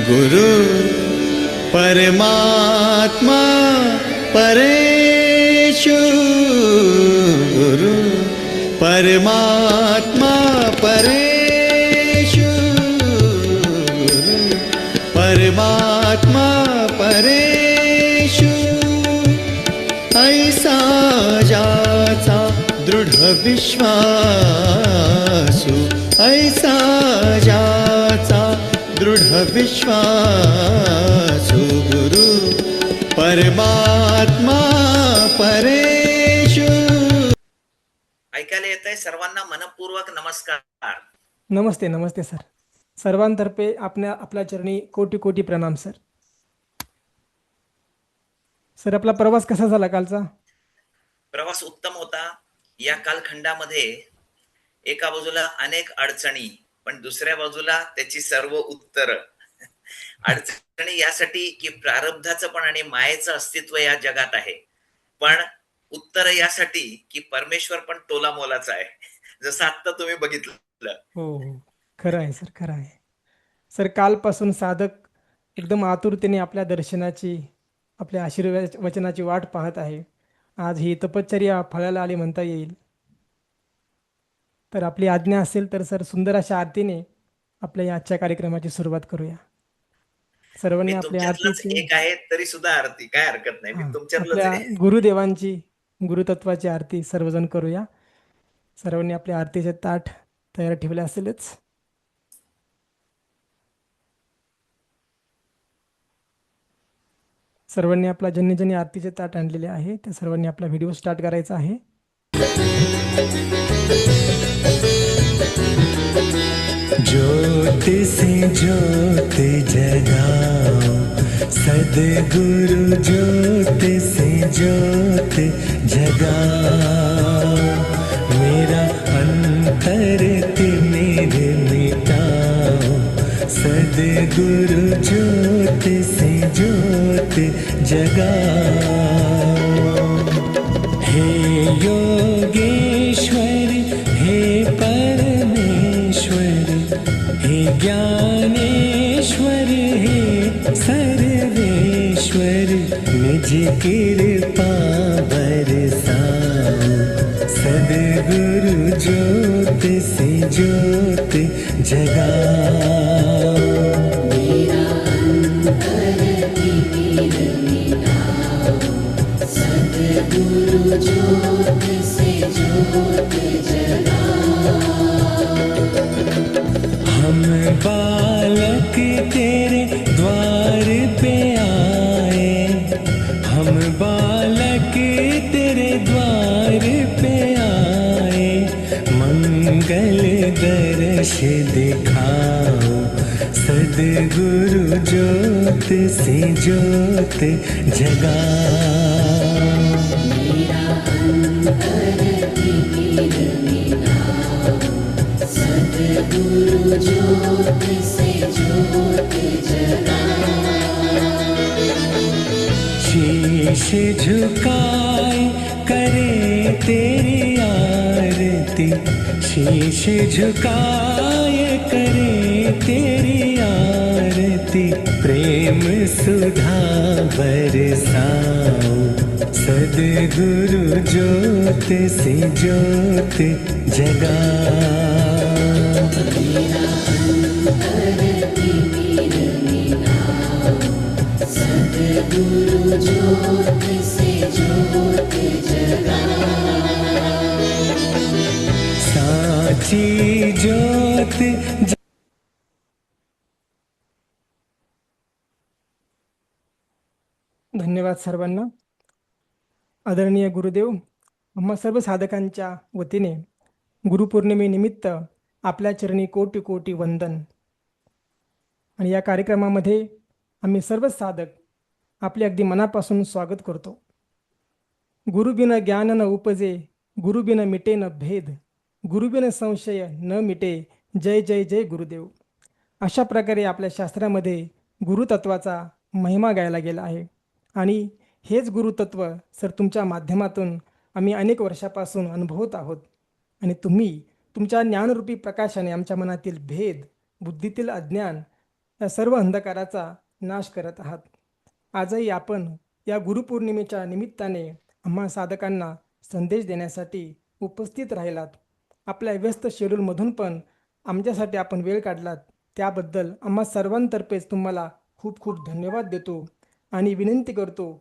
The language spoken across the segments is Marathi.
गुरु परमात्मा परेषु, गुरु परमात्मा परेषु, गुरु परमात्मा परेषु, ऐसा ज्याचा दृढ विश्वासु, ऐसा ज्याचा दृढ विश्वासु, गुरु परमात्मा परेषु. ऐकायला येतंय सर्वांना मनपूर्वक नमस्कार. नमस्ते नमस्ते सर. सर्वांतर्फे आपल्या चरणी कोटी कोटी प्रणाम सर. सर आपला प्रवास कसा झाला कालचा? प्रवास उत्तम होता. या कालखंडामध्ये एका बाजूला अनेक अडचणी, पण दुसऱ्या बाजूला त्याची सर्व उत्तर. अडचणी यासाठी की प्रारब्धाचं पण आणि मायेचं अस्तित्व या जगात आहे, पण उत्तर यासाठी की परमेश्वर पण तोला मोलाचा आहे, जसं आता तुम्ही बघितलं. हो हो, खरं आहे सर, खरं आहे सर. कालपासून साधक एकदम आतुरतेने आपल्या दर्शनाची, आपल्या आशीर्वाद वचनाची वाट पाहत आहे. आज ही तपश्चर्या फळाला आली म्हणता येईल. तर आपली आज्ञा असेल तर सर सुंदर अशा आरतीने आपल्या या आजच्या कार्यक्रमाची सुरुवात करूया. सर्वांनी मी आपल्या तुमच्यातलंच आरतीची, एक आहे तरी सुद्धा आरती, काय हरकत नाही, मी तुमच्यातलंच आपल्या आहे. गुरुदेवांची, गुरुतत्वाची आरती सर्वजण करूया. सर्वांनी आपल्या आरतीचे ताट तयार ठेवले असेलच. सर्वांनी आपला ज्यांनी आरतीचे ताट आणलेले आहे त्या सर्वांनी आपला व्हिडिओ स्टार्ट करायचा आहे. ज्योत से ज्योत जगाओ सद्गुरु, ज्योत से ज्योत जगाओ, मेरा अंतर तिमिर मिटाओ, सद्गुरु ज्योत से ज्योत जगाओ. हे योगेश्वर हे परमेश्वर, हे ज्ञानेश्वर हे सर्वेश्वर, निज कृपा बरसाओ, सद्गुरु ज्योत से ज्योत जगाओ. मेरा अंतर तिमिर मिटाओ, सद्गुरु ज्योत से ज्योत जगाओ. हम बालक तेरे द्वार पे आए, हम बालक तेरे द्वार पे आए, मंगल दर्श दिखाओ, सद्गुरु ज्योत से ज्योत जगाओ. मेरा अंतर तिमिर मिटाओ, सद्गुरु ज्योत से ज्योत जगाओ. शीश झुकाए करे तेरी आरती, शीश झुकाए करे तेरी आरती, प्रेम सुधा बरसाओ, सद्गुरु ज्योत से ज्योत जगाओ. मेरा अंतर तिमिर मिटाओ, सद्गुरु ज्योत से ज्योत जगाओ. साची ज्योत धन्यवाद सर्वांना. आदरणीय गुरुदेव, आम्हा सर्व साधकांच्या वतीने गुरुपौर्णिमेनिमित्त आपल्या चरणी कोटी कोटी वंदन. आणि या कार्यक्रमामध्ये आम्ही सर्व साधक आपले अगदी मनापासून स्वागत करतो. गुरुबिन ज्ञान न उपजे, गुरुबिन मिटे न भेद, गुरुबिन संशय न मिटे, जय जय जय गुरुदेव. अशा प्रकारे आपल्या शास्त्रामध्ये गुरुतत्वाचा महिमा गायला गेला आहे. आणि हेच गुरुतत्व सर तुमच्या माध्यमातून आम्ही अनेक वर्षापासून अनुभवत आहोत. आणि तुम्ही तुमच्या ज्ञानरूपी प्रकाशाने आमच्या मनातील भेद, बुद्धीतील अज्ञान या सर्व अंधकाराचा नाश करत आहात. आजही आपण या गुरुपौर्णिमेच्या निमित्ताने आम्हा साधकांना संदेश देण्यासाठी उपस्थित राहिलात. आपल्या व्यस्त शेड्यूलमधून पण आमच्यासाठी आपण वेळ काढलात, त्याबद्दल आम्हा सर्वांतर्फेच तुम्हाला खूप खूप धन्यवाद देतो आणि विनंती करतो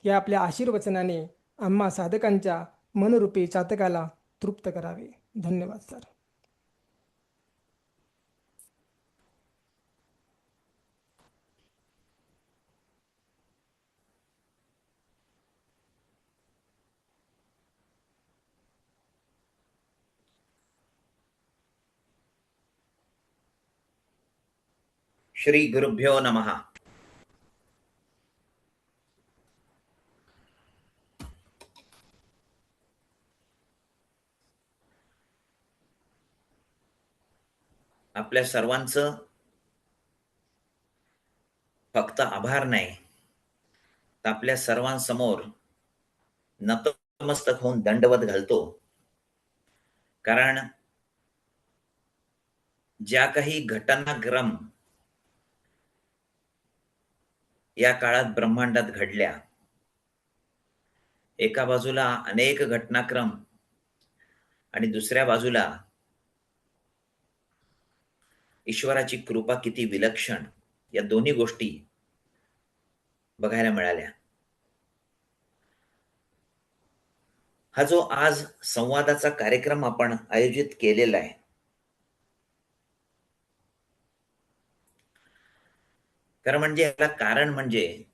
की आपल्या आशीर्वचनाने आम्हा साधकांच्या मनरूपी चातकाला तृप्त करावे. धन्यवाद सर. श्री गुरुभ्यो नमः. आपल्या सर्वांचं फक्त आभार नाही, तर आपल्या सर्वांसमोर नतमस्तक होऊन दंडवत घालतो. कारण ज्या काही घटनाक्रम या काळात ब्रह्मांडात घडल्या, एका बाजूला अनेक घटनाक्रम आणि दुसऱ्या बाजूला ईश्वराची कृपा किती विलक्षण, या दोन्ही गोष्टी बघायला मिळाल्या. हा जो आज संवादाचा कार्यक्रम आपण आयोजित केलेला आहे, याला कारण म्हणजे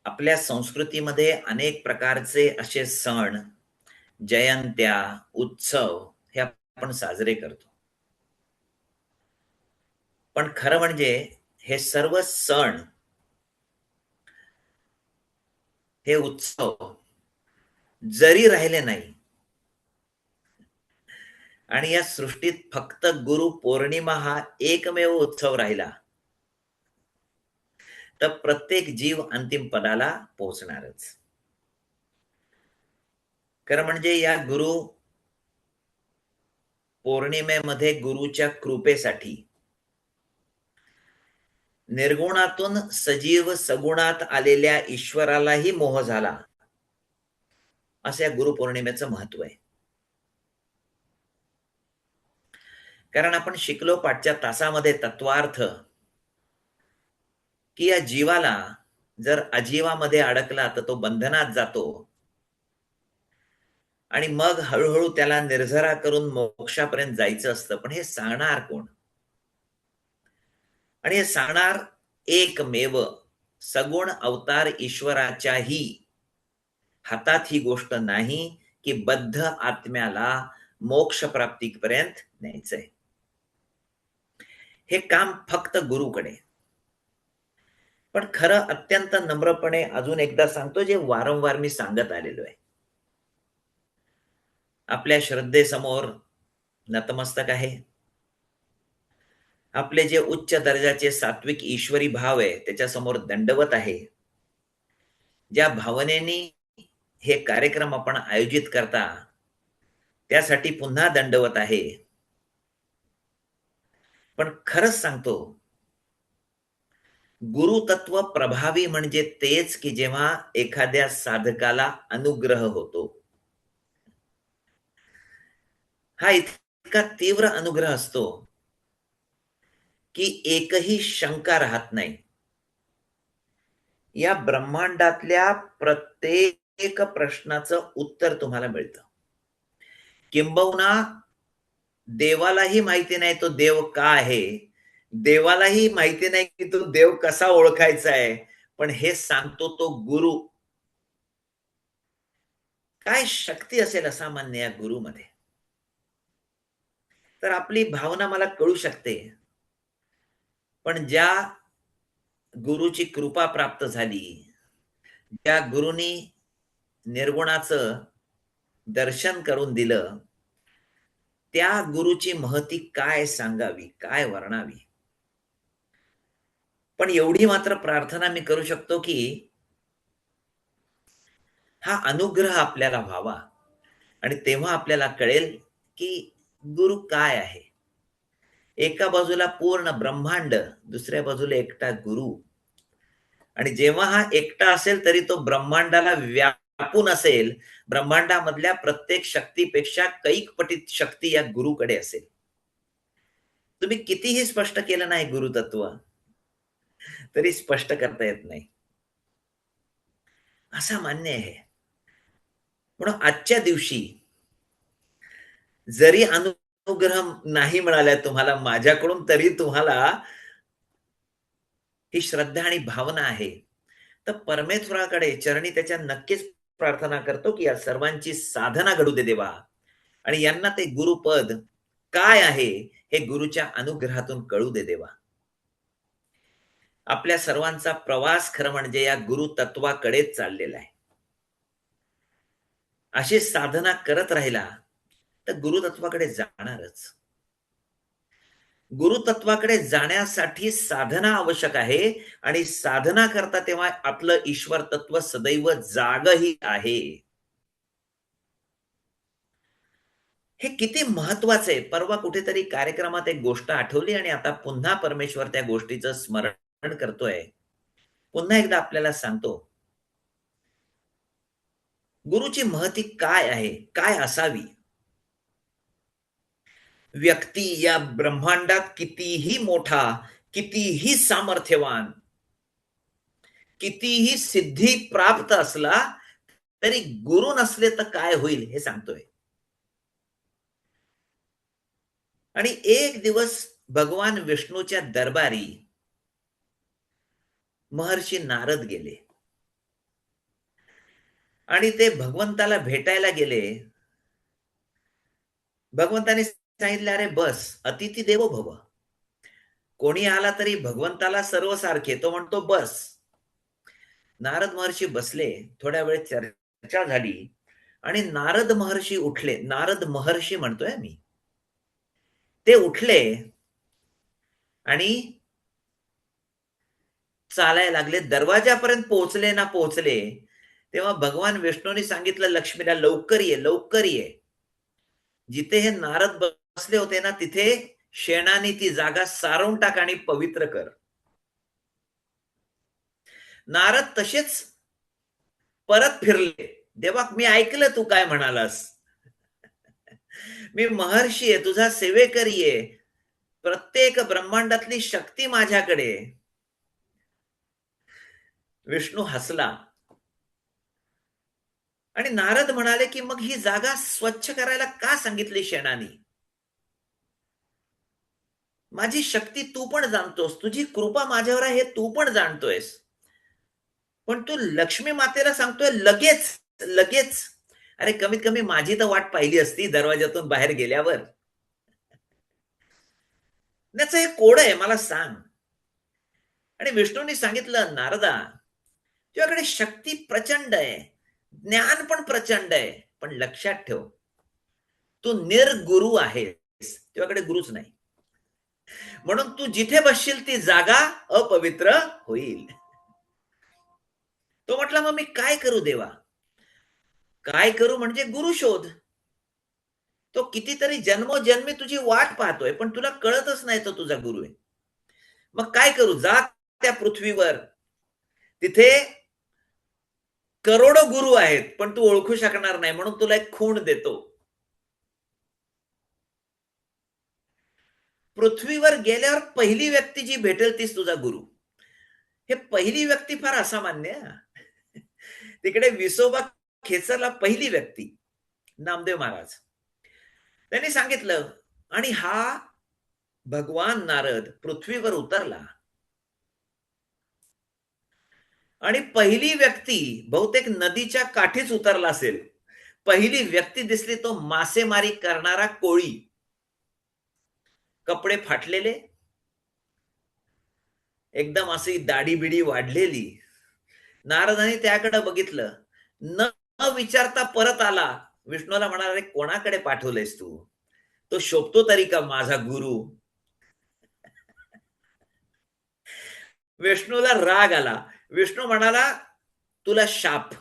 आपल्या संस्कृतीमध्ये अनेक प्रकारचे असे सण, जयंत्या, उत्सव हे आपण साजरे करतो. पण खरं म्हणजे हे सर्व सण, हे उत्सव जरी राहिले नाही आणि या सृष्टीत फक्त गुरु पौर्णिमा हा एकमेव उत्सव राहिला, तर प्रत्येक जीव अंतिम पदाला पोहोचणारच. खरं म्हणजे या गुरु पौर्णिमेमध्ये गुरुच्या कृपेसाठी निर्गुणातून सजीव सगुणात आलेल्या ईश्वरालाही मोह झाला, असं या गुरुपौर्णिमेचं महत्व आहे. कारण आपण शिकलो पाठच्या तासामध्ये तत्वार्थ, की या जीवाला जर अजीवामध्ये अडकला तर तो बंधनात जातो आणि मग हळूहळू त्याला निर्जरा करून मोक्षापर्यंत जायचं असतं. पण हे सांगणार कोण? आणि हे सांगणार एकमेव सगुण अवतार ईश्वराच्याही हातात ही गोष्ट नाही की बद्ध आत्म्याला मोक्ष प्राप्तीपर्यंत न्यायचंय. हे काम फक्त गुरुकडे. पण खरं अत्यंत नम्रपणे अजून एकदा सांगतो, जे वारंवार मी सांगत आलेलो आहे. आपल्या श्रद्धेसमोर नतमस्तक आहे. आपले जे उच्च दर्जाचे सात्विक ईश्वरी भाव आहे त्याच्यासमोर दंडवत आहे. ज्या भावनेने हे कार्यक्रम आपण आयोजित करता त्यासाठी पुन्हा दंडवत आहे. पण खरंच सांगतो, गुरुतत्व प्रभावी म्हणजे तेच की जेव्हा एखाद्या साधकाला अनुग्रह होतो. हा इतका तीव्र अनुग्रह असतो की एकही शंका राहत नाही. या ब्रह्मांडातल्या प्रत्येक प्रश्नाचं उत्तर तुम्हाला मिळतं. किंबहुना देवालाही माहिती नाही तो देव का आहे, देवालाही माहिती नाही की तो देव कसा ओळखायचा आहे, पण हे सांगतो तो गुरु. काय शक्ती असेल असामान्य या गुरुमध्ये. तर आपली भावना मला कळू शकते, पण ज्या गुरुची कृपा प्राप्त झाली, ज्या गुरुनी निर्गुणाचं दर्शन करून दिलं, त्या गुरुची महती काय सांगावी, काय वर्णावी. पण एवढी मात्र प्रार्थना मी करू शकतो की हा अनुग्रह आपल्याला व्हावा आणि तेव्हा आपल्याला कळेल की गुरु काय आहे. एका बाजूला पूर्ण ब्रह्मांड, दुसऱ्या बाजूला एकटा गुरु. आणि जेव्हा हा एकटा असेल तरी तो ब्रह्मांडाला व्यापून असेल. ब्रह्मांडामधल्या प्रत्येक शक्तीपेक्षा कैक पटीत शक्ती या गुरुकडे असेल. तुम्ही कितीही स्पष्ट केलं नाही गुरुतत्व, तरी स्पष्ट करता येत नाही, असा मान्य आहे. म्हणून आजच्या दिवशी जरी अनुग्रह नाही मिळाला तुम्हाला माझ्याकडून, तरी तुम्हाला ही श्रद्धा आणि भावना आहे, तर परमेश्वराकडे चरणी त्याच्या नक्कीच प्रार्थना करतो की या सर्वांची साधना घडू दे देवा, आणि यांना ते गुरुपद काय आहे हे गुरुच्या अनुग्रहातून कळू दे देवा. आपल्या सर्वांचा प्रवास खरं म्हणजे या गुरुतत्वाकडेच चाललेला आहे. अशी साधना करत राहिला तर गुरुतत्वाकडे जाणारच. गुरुतत्वाकडे जाण्यासाठी साधना आवश्यक आहे, आणि साधना करता तेव्हा आपलं ईश्वर तत्व सदैव जागही आहे. हे किती महत्वाचं आहे. परवा कुठेतरी कार्यक्रमात एक गोष्ट आठवली आणि आता पुन्हा परमेश्वर त्या गोष्टीचं स्मरण करतोय. पुन्हा एकदा आपल्याला सांगतो, गुरुची महती काय आहे, काय असावी. व्यक्ती या ब्रह्मांडात कितीही मोठा, कितीही सामर्थ्यवान, कितीही सिद्धी प्राप्त असला तरी गुरु नसले तर काय होईल हे सांगतोय. आणि एक दिवस भगवान विष्णूच्या दरबारी महर्षी नारद गेले आणि ते भगवंताला भेटायला गेले. भगवंताने सांगितले, अरे बस, अतिथी देवो भव. कोणी आला तरी भगवंताला सर्वसारखे. तो म्हणतो बस. नारद महर्षी बसले. थोड्या वेळ चर्चा झाली आणि नारद महर्षी उठले. नारद महर्षी म्हणतोय मी. ते उठले आणि चालायला लागले. दरवाजापर्यंत पोहोचले ना पोहोचले तेव्हा भगवान विष्णूने सांगितलं लक्ष्मीला, लवकर ये, लवकर ये. जिथे हे नारद बसले होते ना तिथे शेणाने ती जागा सारवून टाक आणि पवित्र कर. नारद तसेच परत फिरले. देवा, मी ऐकलं तू काय म्हणालास. मी महर्षी आहे, तुझा सेवेकरी आहे. प्रत्येक ब्रह्मांडातली शक्ती माझ्याकडे. विष्णू हसला आणि नारद म्हणाले की मग ही जागा स्वच्छ करायला का सांगितली शेणाने. माझी शक्ती तू पण जाणतोस, तुझी कृपा माझ्यावर आहे हे तू पण जाणतोयस, पण तू लक्ष्मी मातेला सांगतोय लगेच लगेच. अरे कमीत कमी माझी तर वाट पाहिली असती दरवाजातून बाहेर गेल्यावर. त्याचं हे कोड आहे, मला सांग. आणि विष्णूंनी सांगितलं, नारदा, तुझ्याकडे शक्ती प्रचंड आहे, ज्ञान पण प्रचंड आहे, पण लक्षात ठेव, तू निर्गुरु आहेस, तुझ्याकडे गुरुच नाही. म्हणून तू जिथे बसशील ती जागा अपवित्र होईल. तो म्हटला, मग मी काय करू देवा. काय करू म्हणजे गुरु शोध. तो कितीतरी जन्मोजन्मी तुझी वाट पाहतोय, पण तुला कळतच नाही तो तुझा गुरु आहे. मग काय करू. जा त्या पृथ्वीवर, तिथे करोडो गुरु आहेत, पण तू ओळखू शकणार नाही, म्हणून तुला एक खूण देतो. पृथ्वीवर गेल्यावर पहिली व्यक्ती जी भेटेल तीच तुझा गुरु. हे पहिली व्यक्ती फार असामान्य. तिकडे विसोबा खेचरला पहिली व्यक्ती नामदेव महाराज. त्यांनी सांगितलं, आणि हा भगवान नारद पृथ्वीवर उतरला आणि पहिली व्यक्ती बहुतेक नदीच्या काठीच उतरला असेल. पहिली व्यक्ती दिसली तो मासेमारी करणारा कोळी, कपडे फाटलेले, एकदम अशी दाढी बिडी वाढलेली. नारदाने त्याकडे बघितलं, न विचारता परत आला. विष्णूला म्हणाला, अरे कोणाकडे पाठवलंयस तू, तो शोभतो तरी का माझा गुरु. विष्णूला राग आला. विष्णू म्हणाला, तुला शाप,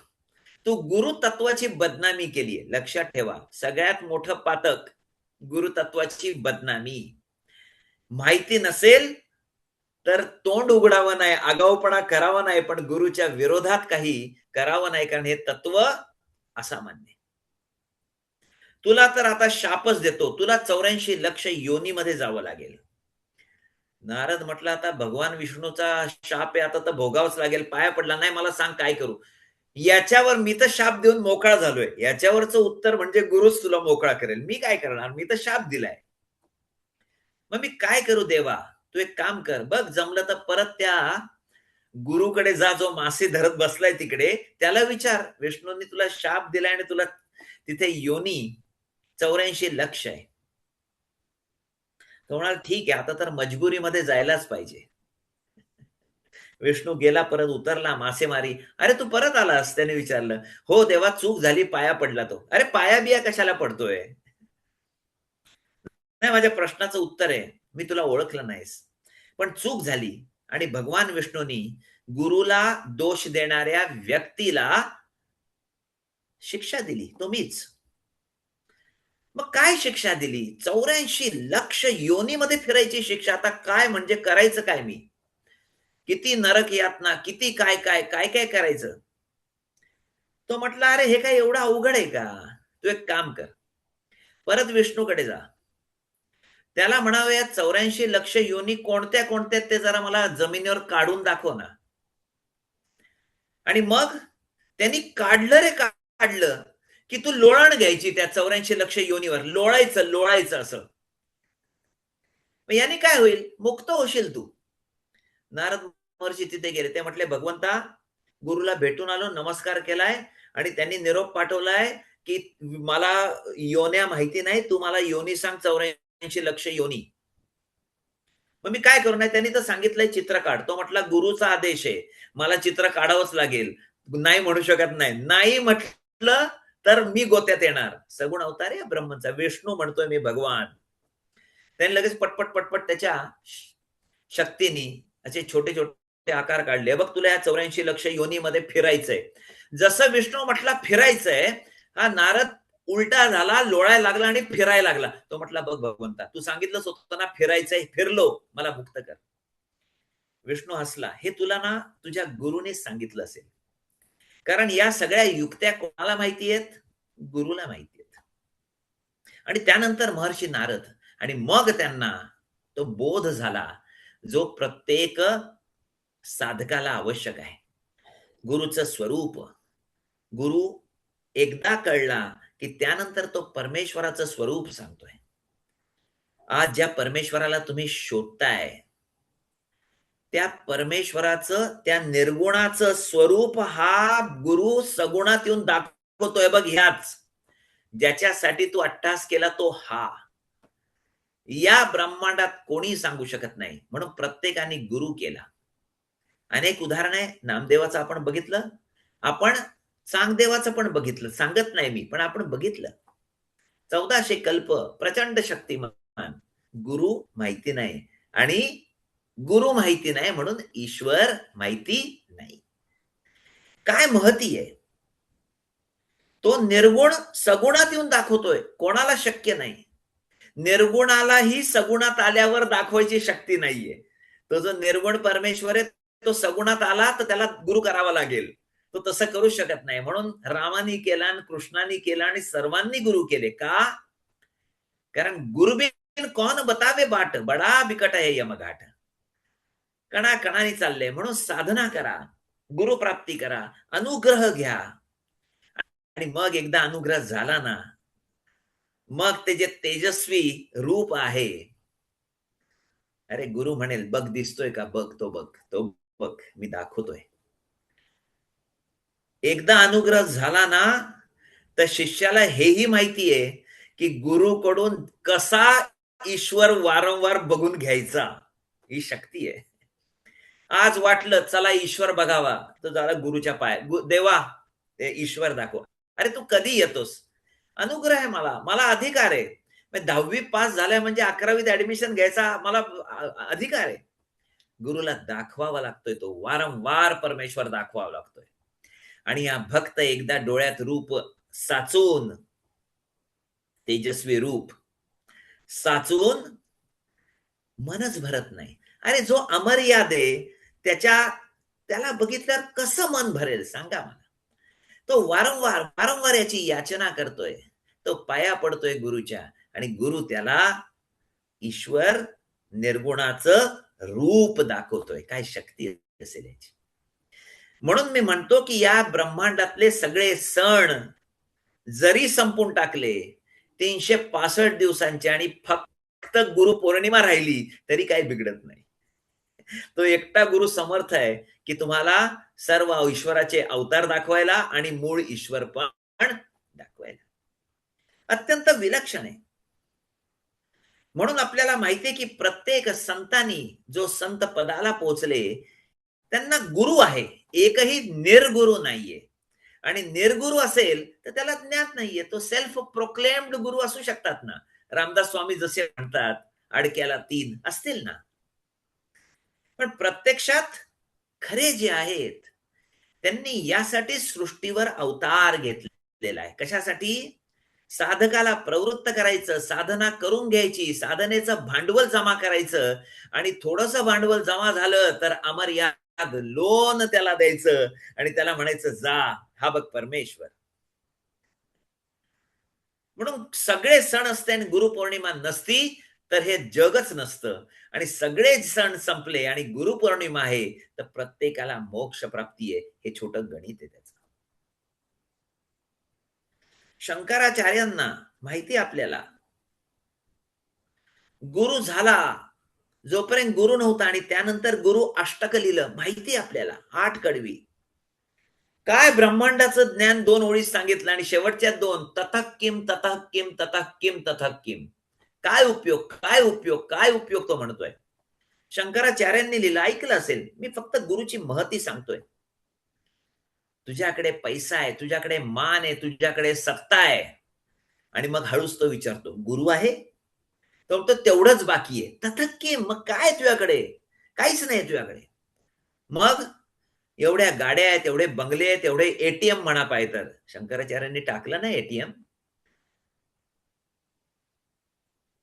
तू गुरु तत्वाची बदनामी केली. लक्षात ठेवा, सगळ्यात मोठं पातक गुरु तत्वाची बदनामी. माहिती नसेल तर तोंड उघडावं नाही, आगाऊपणा करावा नाही, पण गुरुच्या विरोधात काही करावं नाही, कारण हे तत्व असामान्य. तुला तर आता शापच देतो, तुला 84 लक्ष योनीमध्ये जावं लागेल. नारद म्हटला, आता भगवान विष्णूचा शाप आहे, आता तर भोगावंच लागेल. पाया पडला, नाही मला सांग काय करू. याच्यावर मी तर शाप देऊन मोकळा झालोय, याच्यावरचं उत्तर म्हणजे गुरुच तुला मोकळा करेल. मी काय करणार, मी तर शाप दिलाय. मग मी काय करू देवा. तू एक काम कर, बघ जमलं तर परत त्या गुरुकडे जा, जो मासे धरत बसलाय तिकडे, त्याला विचार, विष्णूंनी तुला शाप दिलाय आणि तुला तिथे योनी 84 लक्ष आहे. तो म्हणाला, ठीक आहे, आता तर मजबुरीमध्ये जायलाच पाहिजे. विष्णू गेला, परत उतरला मासेमारी. अरे तू परत आलास, त्याने विचारलं. हो देवा, चूक झाली, पाया पडला तो. अरे पाया बिया कशाला पडतोय. नाही, माझ्या प्रश्नाचं उत्तर आहे, मी तुला ओळखलं नाहीस, पण चूक झाली. आणि भगवान विष्णूंनी गुरुला दोष देणाऱ्या व्यक्तीला शिक्षा दिली, तो मीच. मग काय शिक्षा दिली. 84 लक्ष योनीमध्ये फिरायची शिक्षा. आता काय म्हणजे करायचं काय मी. किती नरक यातना, किती काय काय काय काय करायचं. तो म्हटला, अरे हे काय एवढं अवघड आहे का. तू एक काम कर, परत विष्णूकडे जा, त्याला म्हणावं या 84 लक्ष योनी कोणत्या कोणत्या ते जरा मला जमिनीवर काढून दाखव ना. आणि मग त्यांनी काढलं रे काढलं, की तू लोळण घ्यायची त्या 84 लक्ष योनीवर, लोळायचं असं. याने काय होईल, मुक्त होशील तू. नारद महर्षी तिथे गेले, ते म्हटले, भगवंता गुरुला भेटून आलो, नमस्कार केलाय आणि त्यांनी निरोप पाठवलाय की मला योन्या माहिती नाही, तू मला योनी सांग, 84 लक्ष योनी. मग मी काय करू. नाही, त्यांनी तर सांगितलंय चित्र काढ. तो म्हटला, गुरुचा आदेश आहे, मला चित्र काढावंच लागेल, नाही म्हणू शकत नाही. नाही म्हटलं तर मी गोत्यात येणार. सगुण अवतार आहे ब्रह्मचा, विष्णू म्हणतोय मी भगवान. त्यांनी लगेच पटपट पटपट त्याच्या शक्तीने असे छोटे छोटे आकार काढले. बघ तुला या 84 लक्ष योनीमध्ये फिरायचंय. जसं विष्णू म्हटला फिरायचंय, हा नारद उलटा झाला, लोळायला लागला आणि फिरायला लागला. तो म्हटला, बघ भगवंता, तू सांगितलंच होतं ना फिरायचंय, फिरलो, मला मुक्त कर. विष्णू हसला, हे तुला ना तुझ्या गुरुनेच सांगितलं असेल, कारण या सगळ्या युक्त्या कोणाला माहिती आहेत, गुरुला माहिती आहेत. आणि त्यानंतर महर्षी नारद, आणि मग त्यांना तो बोध झाला जो प्रत्येक साधकाला आवश्यक आहे. गुरुचं स्वरूप. गुरु एकदा कळला की त्यानंतर तो परमेश्वराचं स्वरूप सांगतोय. आज ज्या परमेश्वराला तुम्ही शोधताय, त्या परमेश्वराचं, त्या निर्गुणाचं स्वरूप हा गुरु सगुणात येऊन दाखवतोय. बघ, ह्याच ज्याच्यासाठी तू अट्टहास केला तो हा. या ब्रह्मांडात कोणी सांगू शकत नाही, म्हणून प्रत्येकाने गुरु केला. अनेक उदाहरण आहे. नामदेवाचं आपण बघितलं, आपण चांगदेवाचं पण बघितलं, सांगत नाही मी, पण आपण बघितलं. 1400 कल्प, प्रचंड शक्तिमान. गुरु माहिती नाही, आणि गुरु माहिती नाही म्हणून ईश्वर माहिती नाही. काय महती आहे. तो निर्गुण सगुणात येऊन दाखवतोय, कोणाला शक्य नाही. निर्गुणालाही सगुणात आल्यावर दाखवायची शक्ती नाहीये. तो जो निर्गुण परमेश्वर आहे, तो सगुणात आला तर त्याला गुरु करावा लागेल. तो तसं करू शकत नाही. म्हणून रामानी केला आणि कृष्णाने केला आणि सर्वांनी गुरु केले. का. कारण गुरुबिन कौन बतावे बाट, बडा बिकट आहे यमघाट. कणाकणाने चालले, म्हणून साधना करा, गुरुप्राप्ती करा, अनुग्रह घ्या. आणि मग एकदा अनुग्रह झाला ना, मग ते जे तेजस्वी रूप आहे, अरे गुरु म्हणेल, बघ दिसतोय का, बघ तो, बघ तो, बघ मी दाखवतोय. एकदा अनुग्रह झाला ना, तर शिष्याला हेही माहिती आहे की गुरुकडून कसा ईश्वर वारंवार बघून घ्यायचा, ही शक्ती आहे. आज वाटलं चला ईश्वर बघावा, तर जरा गुरुच्या पाय, देवा ईश्वर दाखव. अरे तू कधी येतोस. अनुग्रह आहे, मला अधिकार आहे. 10वी पास झाल्या म्हणजे 11वीत ऍडमिशन घ्यायचा मला अधिकार आहे. गुरुला दाखवावा लागतोय, तो वारंवार परमेश्वर दाखवावा लागतोय. आणि हा भक्त एकदा डोळ्यात रूप साचून, तेजस्वी रूप साचून मनच भरत नाही. अरे जो अमर्याद आहे त्याला बघितल्यावर कसं मन भरेल सांगा मला. तो वारंवार वारंवार याची याचना करतोय. तो पाया पडतोय गुरुच्या आणि गुरु त्याला ईश्वर निर्गुणाचं रूप दाखवतोय. काय शक्ती असेल याची. म्हणून मी म्हणतो की या ब्रह्मांडातले सगळे सण जरी संपून टाकले 365 दिवसांचे आणि फक्त गुरुपौर्णिमा राहिली तरी काही बिघडत नाही. तो एकटा गुरु समर्थ आहे की तुम्हाला सर्व ईश्वराचे अवतार दाखवायला आणि मूळ ईश्वर पण दाखवायला. अत्यंत विलक्षण आहे. म्हणून आपल्याला माहितीये की प्रत्येक संतांनी जो संत पदाला पोहोचले त्यांना गुरु आहे, एकही निर्गुरु नाहीये. आणि निर्गुरु असेल तर त्याला ज्ञान नाहीये. तो सेल्फ प्रोक्लेम्ड गुरु असू शकतात ना. रामदास स्वामी जसे म्हणतात अडक्याला 3 असतील ना. पण प्रत्यक्षात खरे जे आहेत त्यांनी यासाठी सृष्टीवर अवतार घेतलेला आहे. कशासाठी? साधकाला प्रवृत्त करायचं, साधना करून घ्यायची, साधनेचं भांडवल जमा करायचं आणि थोडंसं भांडवल जमा झालं तर अमर्याद लोन त्याला द्यायचं आणि त्याला म्हणायचं जा, हा बघ परमेश्वर. म्हणून सगळे सण असते आणि गुरुपौर्णिमा नसती तर हे जगच नसतं. आणि सगळे सण संपले आणि गुरुपौर्णिमा आहे तर प्रत्येकाला मोक्ष प्राप्ती आहे. हे छोटं गणित आहे त्याचं. शंकराचार्यांना माहिती आपल्याला गुरु झाला, जोपर्यंत गुरु नव्हता आणि त्यानंतर गुरु अष्टक लिहिलं, माहिती आपल्याला 8 कडवी. काय ब्रह्मांडाचं ज्ञान 2 ओळीत सांगितलं आणि शेवटच्या 2 ततः किम ततः किम ततः किम ततः किम. काय उपयोग, काय उपयोग, काय उपयोग तो म्हणतोय. शंकराचार्यांनी लिहिलं, ऐकलं असेल. मी फक्त गुरुची महती सांगतोय. तुझ्याकडे पैसा आहे, तुझ्याकडे मान आहे, तुझ्याकडे सत्ता आहे आणि मग हळूच तो विचारतो गुरु आहे? तो तेवढंच बाकी आहे. तथापि किम, मग काय तुझ्याकडे? काहीच नाही तुझ्याकडे. मग एवढ्या गाड्या आहेत, एवढे बंगले आहेत, एवढे एटीएम म्हणा पाहिजे तर. शंकराचार्यांनी टाकलं ना एटीएम.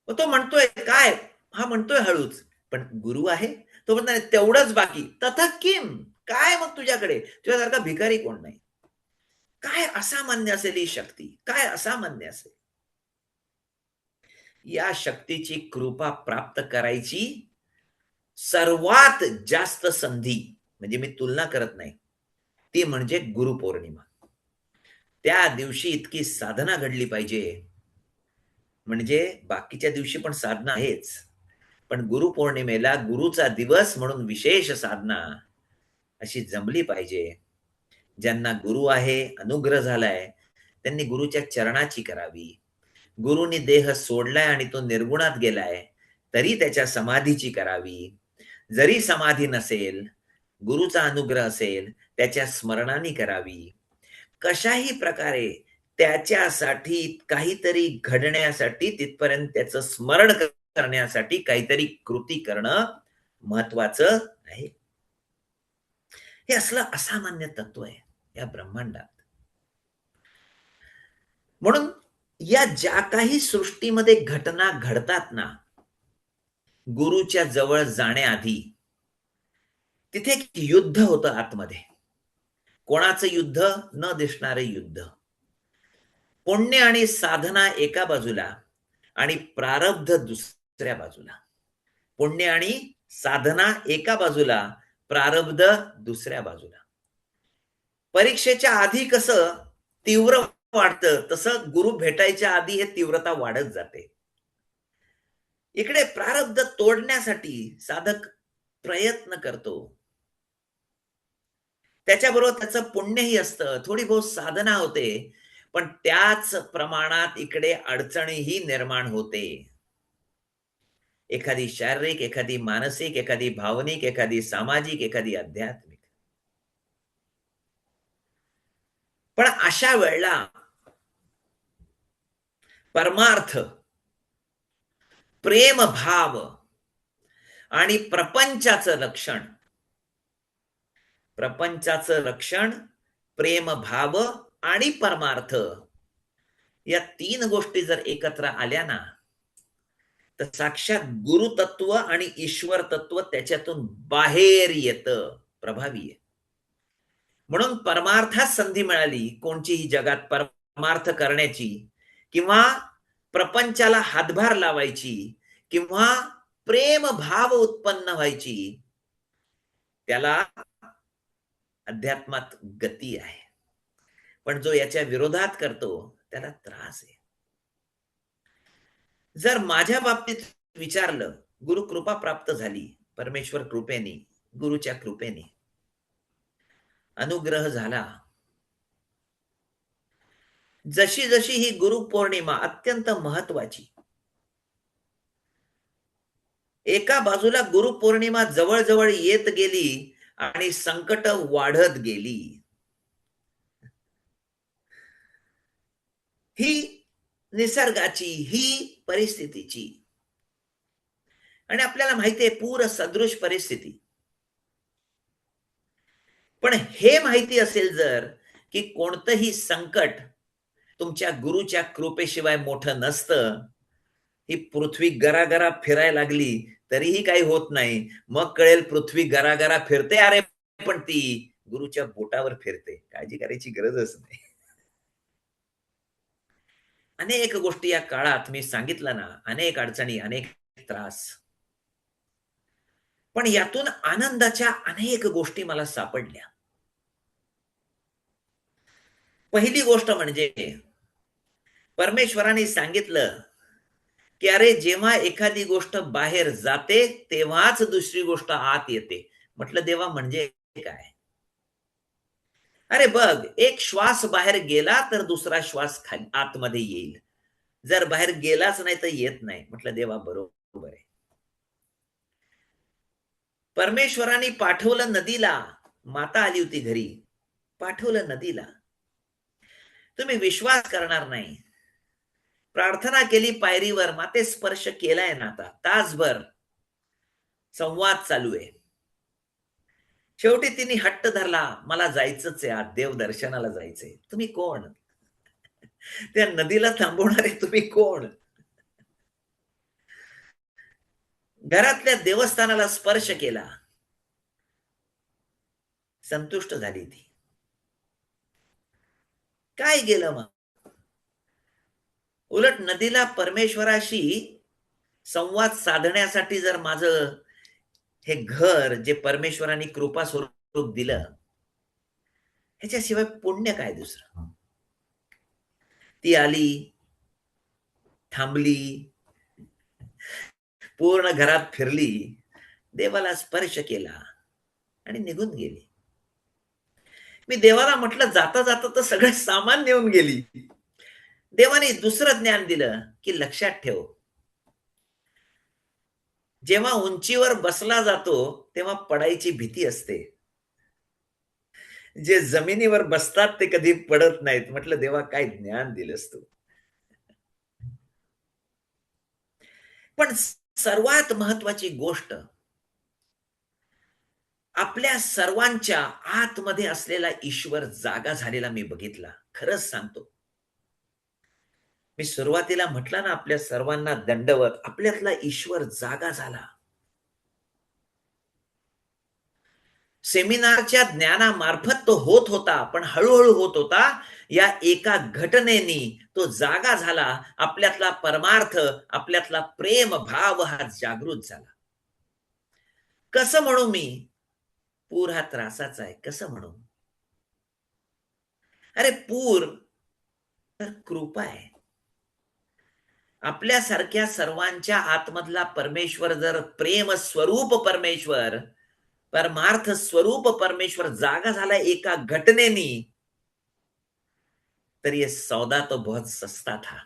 मग तो म्हणतोय काय? हा म्हणतोय हळूच, पण गुरु आहे? तो म्हणतो तेवढंच बाकी. तथापि किम, काय मग तुझ्याकडे? तुझ्यासारखा भिकारी कोण नाही. काय असामान्य असेल ही शक्ती, काय असामान्य असेल. या शक्तीची कृपा प्राप्त करायची सर्वात जास्त संधी, म्हणजे मी तुलना करत नाही, ती म्हणजे गुरुपौर्णिमा. त्या दिवशी इतकी साधना घडली पाहिजे. म्हणजे बाकीच्या दिवशी पण साधना आहेच, पण गुरुपौर्णिमेला गुरुचा दिवस म्हणून विशेष साधना अशी जमली पाहिजे. ज्यांना गुरु आहे, अनुग्रह झालाय, त्यांनी गुरुच्या चरणाची करावी. गुरुनी देह सोडलाय आणि तो निर्गुणात गेलाय तरी त्याच्या समाधीची करावी. जरी समाधी नसेल, गुरुचा अनुग्रह असेल, त्याच्या स्मरणाने करावी. कशाही प्रकारे त्याच्यासाठी काहीतरी घडण्यासाठी, तिथपर्यंत त्याचं स्मरण करण्यासाठी काहीतरी कृती करणं महत्वाचं आहे. हे असलं असामान्य तत्व आहे या ब्रह्मांडात. म्हणून या ज्या काही सृष्टीमध्ये घटना घडतात ना, गुरुच्या जवळ जाण्याआधी तिथे एक युद्ध होतं आतमध्ये. कोणाचं युद्ध? न दिसणारे युद्ध. पुण्य आणि साधना एका बाजूला आणि प्रारब्ध दुसऱ्या बाजूला. पुण्य आणि साधना एका बाजूला, प्रारब्ध दुसऱ्या बाजूला. परीक्षेच्या आधी कसं तीव्र वाढतं, तसं गुरु भेटायच्या आधी हे तीव्रता वाढत जाते. इकडे प्रारब्ध तोडण्यासाठी साधक प्रयत्न करतो. त्याच्याबरोबर त्याचं पुण्यही असतं, थोडी बहुत साधना होते, पण त्याच प्रमाणात इकडे अडचणीही निर्माण होते. एखादी शारीरिक, एखादी मानसिक, एखादी भावनिक, एखादी सामाजिक, एखादी आध्यात्मिक. पण अशा वेळेला परमार्थ, प्रेम भाव आणि प्रपंचाचं रक्षण, प्रेम भाव आणि परमार्थ, या 3 गोष्टी जर एकत्र आल्या ना, तर साक्षात गुरुतत्व आणि ईश्वर तत्व त्याच्यातून बाहेर येतं, प्रभावी आहे. म्हणून परमार्थात संधी मिळाली कोणचीही जगात परमार्थ करण्याची, किंवा प्रपंचाला हातभार लावायची, किंवा प्रेम भाव उत्पन्न व्हायची, त्याला अध्यात्मात गती आहे. पण जो याच्या विरोधात करतो त्याला त्रास आहे. जर माझ्या बाबतीत विचारलं, गुरुकृपा प्राप्त झाली, परमेश्वर कृपेने, गुरुच्या कृपेने अनुग्रह झाला. जशी जशी ही गुरुपौर्णिमा अत्यंत महत्वाची, एका बाजूला गुरुपौर्णिमा जवळ येत गेली आणि संकट वाढत गेली. ही निसर्गाची, ही परिस्थितीची, आणि आपल्याला माहिती आहे पूर सदृश परिस्थिती. पण हे माहिती असेल जर की कोणतंही संकट तुमच्या गुरुच्या कृपेशिवाय मोठं नसतं, ही पृथ्वी गरागरा फिरायला लागली तरीही काही होत नाही, मग कळेल पृथ्वी गरागरा फिरते, अरे पण ती गुरुच्या बोटावर फिरते, काळजी करायची गरजच नाही. अनेक गोष्टी या काळात मी सांगितलं ना, अनेक अडचणी, अनेक त्रास, पण यातून आनंदाच्या अनेक गोष्टी मला सापडल्या. पहिली गोष्ट म्हणजे परमेश्वराने सांगितलं की अरे जेव्हा एखादी गोष्ट बाहेर जाते तेव्हाच दुसरी गोष्ट आत येते. म्हटलं देवा म्हणजे काय? अरे बघ, एक श्वास बाहेर गेला तर दुसरा श्वास खाली आतमध्ये येईल, जर बाहेर गेलाच नाही तर येत नाही. म्हटलं देवा बरोबर आहे. परमेश्वराने पाठवलं नदीला, माता आली होती घरी, पाठवलं नदीला. तुम्ही विश्वास करणार नाही, प्रार्थना केली पायरीवर, माते स्पर्श केलाय ना, आता तासभर संवाद चालू आहे. शेवटी तिने हट्ट धरला, मला जायचंच आहे, आज देव दर्शनाला जायचंय. तुम्ही कोण? त्या नदीला थांबवणारे तुम्ही कोण? घरातल्या देवस्थानाला स्पर्श केला, संतुष्ट झाली ती. काय गेलं मग? उलट नदीला परमेश्वराशी संवाद साधण्यासाठी जर माझं हे घर जे परमेश्वराने कृपा स्वरूप दिलं, ह्याच्याशिवाय पुण्य काय दुसरं? ती आली, थांबली, पूर्ण घरात फिरली, देवाला स्पर्श केला आणि निघून गेली. मी देवाला म्हटलं, जाता जाता तर सगळं सामान नेऊन गेली. देवाने दुसरं ज्ञान दिलं की लक्षात ठेव, जेव्हा उंचीवर बसला जातो तेव्हा पडायची भीती असते, जे जमिनीवर बसतात ते कधी पडत नाहीत. म्हटलं देवा काय ज्ञान दिलंस तू. पण सर्वात महत्वाची गोष्ट, आपल्या सर्वांच्या आतमध्ये असलेला ईश्वर जागा झालेला मी बघितला. खरंच सांगतो, मी सुरुवातीला म्हटलं ना, आपल्या सर्वांना दंडवत, आपल्यातला ईश्वर जागा झाला. सेमिनारच्या ज्ञानामार्फत तो होत होता, पण हळूहळू होत होता. या एका घटनेनी तो जागा झाला. आपल्यातला परमार्थ, आपल्यातला प्रेम भाव हा जागृत झाला. कसं म्हणू मी? पूर हा त्रासाचा आहे, कसं म्हणू? अरे पूर तर कृपा आहे. आपल्यासारख्या सर्वांच्या आतमधला परमेश्वर जर प्रेम स्वरूप परमेश्वर, परमार्थ स्वरूप परमेश्वर जागा झाला एका घटनेनी, तर ये सौदा तो बहुत सस्ता था.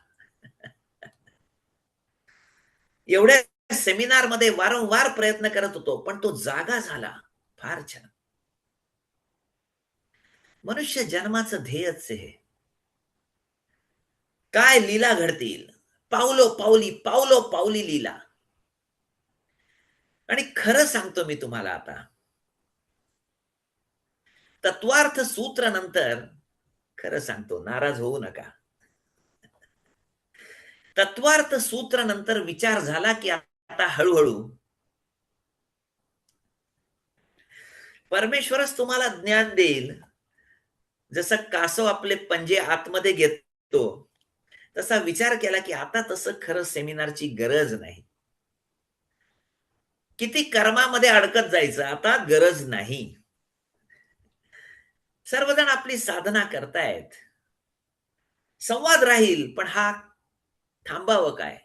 एवढ्या सेमिनार मध्ये वारंवार प्रयत्न करत होतो, पण तो जागा झाला. फार छान. मनुष्य जन्माचं ध्येयच आहे. काय लीला घडतील, पावलो पावली लीला. आणि खरं सांगतो मी तुम्हाला, आता तत्वार्थ सूत्र नंतर खरं सांगतो, नाराज होऊ नका. तत्वार्थ सूत्र नंतर विचार झाला की आता हळूहळू परमेश्वरच तुम्हाला ज्ञान देईल. जसं कासव आपले पंजे आतमध्ये घेतो, तसा विचार केला की आता तसं खरं सेमिनारची गरज नाही. किती कर्मामध्ये अडकत जायचं, आता गरज नाही. सर्वजण आपली साधना करतायत. संवाद राहील, पण हा थांबावं काय?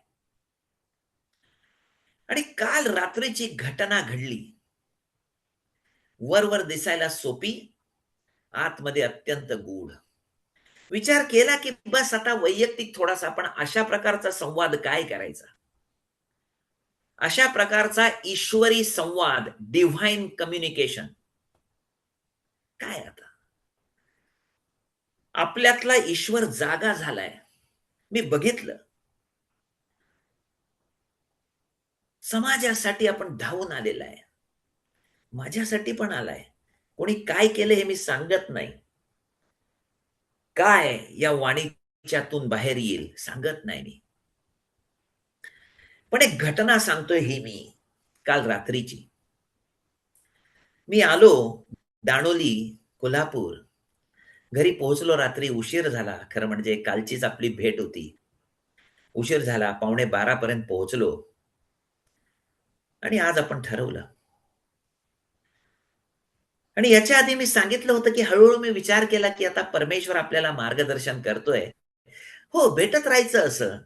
आणि काल रात्रीची घटना घडली. वर दिसायला सोपी, आतमध्ये अत्यंत गूढ. विचार केला की बस आता वैयक्तिक थोडासा, पण अशा प्रकारचा संवाद काय करायचा? अशा प्रकारचा ईश्वरी संवाद, डिव्हाइन कम्युनिकेशन काय आता? आपल्यातला ईश्वर जागा झालाय. मी बघितलं. समाजासाठी आपण धावून आलेला आहे. माझ्यासाठी पण आलाय. कोणी काय केलं हे मी सांगत नाही. काय या वाणीच्यातून बाहेर येईल सांगत नाही मी. पण एक घटना सांगतोय ही मी काल रात्रीची. मी आलो दाणोली, कोल्हापूर. घरी पोहोचलो रात्री उशीर झाला. खरं म्हणजे कालचीच आपली भेट होती. उशीर झाला. 11:45 पर्यंत पोहोचलो. आणि आज आपण ठरवलं. आणि याच्या आधी मी सांगितलं होतं की हळूहळू मी विचार केला की आता परमेश्वर आपल्याला मार्गदर्शन करतोय. हो, भेटत राहायचं असं.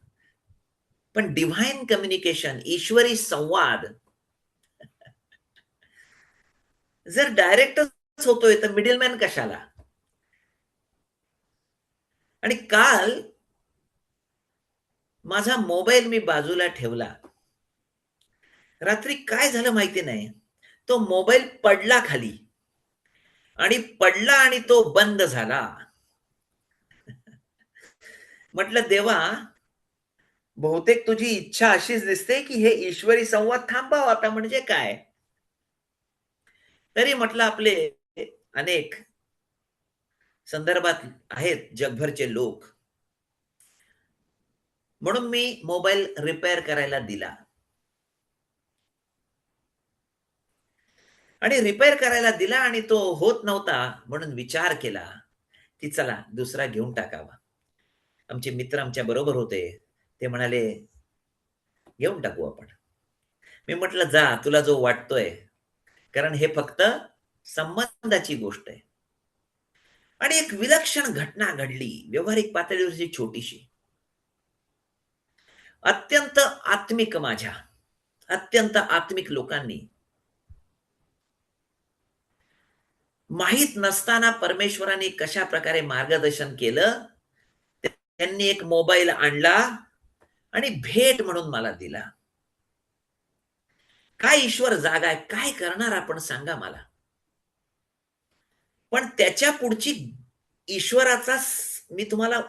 पण डिव्हाइन कम्युनिकेशन, ईश्वरी संवाद जर डायरेक्टच होतोय तर मिडलमॅन कशाला? आणि काल माझा मोबाईल मी बाजूला ठेवला. रात्री काय झालं माहिती नाही. तो मोबाईल पडला खाली आणि तो बंद झाला. म्हटलं देवा, बहुतेक तुझी इच्छा अशीच दिसते की हे ईश्वरी संवाद थांबावा आता, म्हणजे काय? तरी म्हटलं आपले अनेक संदर्भात आहेत जगभरचे लोक, म्हणून मी मोबाईल रिपेअर करायला दिला. आणि रिपेअर करायला दिला आणि तो होत नव्हता, म्हणून विचार केला की चला दुसरा घेऊन टाकावा. आमचे मित्र आमच्या बरोबर होते. ते म्हणाले घेऊन टाकू आपण. मी म्हटलं जा, तुला जो वाटतोय, कारण हे फक्त संबंधाची गोष्ट आहे. आणि एक विलक्षण घटना घडली व्यवहारिक पातळीवरची, छोटीशी, अत्यंत आत्मिक, माझ्या अत्यंत आत्मिक लोकांनी माहित नसताना परमेश्वराने कशा प्रकारे मार्गदर्शन केलं. त्यांनी एक मोबाईल आणला आणि भेट म्हणून मला दिला. काय ईश्वर जागा आहे, काय करणार आपण सांगा मला. पण त्याच्या पुढची ईश्वराचा मी तुम्हाला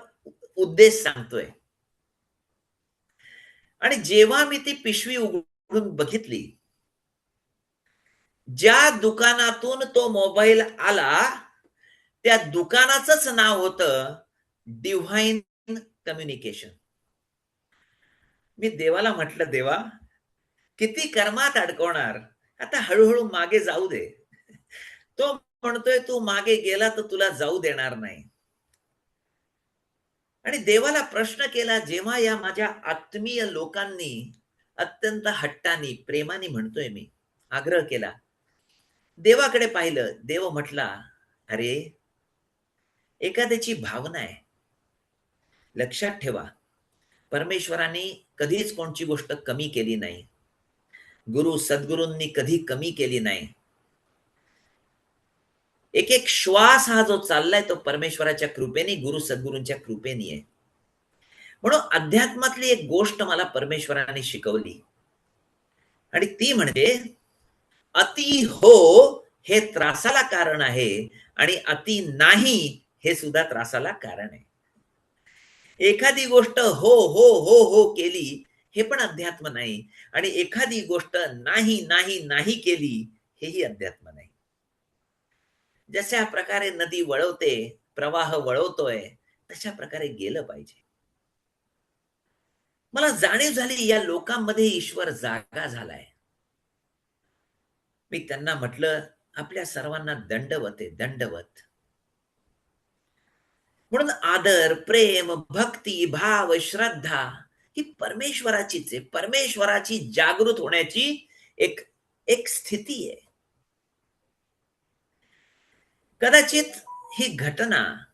उद्देश सांगतोय. आणि जेव्हा मी ती पिशवी उघडून बघितली, ज्या दुकानातून तो मोबाईल आला त्या दुकानाचंच नाव होतं डिव्हाइन कम्युनिकेशन. मी देवाला म्हटलं, देवा किती कर्मात अडकवणार, आता हळूहळू मागे जाऊ दे. तो म्हणतोय तू मागे गेला तर तुला जाऊ देणार नाही. आणि देवाला प्रश्न केला, जेव्हा या माझ्या आत्मीय लोकांनी अत्यंत हट्टाने, प्रेमाने म्हणतोय मी, आग्रह केला, देवाकडे पाहिलं. देव म्हटला, अरे एखाद्याची भावना आहे. लक्षात ठेवा, परमेश्वराने कधीच कोणची गोष्ट कमी केली नाही. गुरु सद्गुरूंनी कधी कमी केली नाही. एक एक श्वास हा जो चाललाय तो परमेश्वराच्या कृपेने, गुरु सद्गुरूंच्या कृपेने आहे. म्हणून अध्यात्मातली एक गोष्ट मला परमेश्वराने शिकवली, आणि ती म्हणजे अति हो हे त्रासाला कारण आहे, आणि अति नाही हे सुद्धा त्रासाला कारण आहे. एखादी गोष्ट हो हो हो हो केली हे पण अध्यात्म नाही, आणि एखादी गोष्ट नाही नाही नाही केली हेही अध्यात्म नाही. जशा प्रकारे नदी वळवते, प्रवाह वळवतोय, तशा प्रकारे गेलं पाहिजे. मला जाणीव झाली या लोकांमध्ये ईश्वर जागा झालाय. मी त्यांना म्हटलं, आपल्या सर्वांना दंडवत आहे, दंडवत. म्हणून आदर, प्रेम, भक्ती, भाव, श्रद्धा ही परमेश्वराचीच आहे. परमेश्वराची जागृत होण्याची एक एक स्थिती आहे. कदाचित ही घटना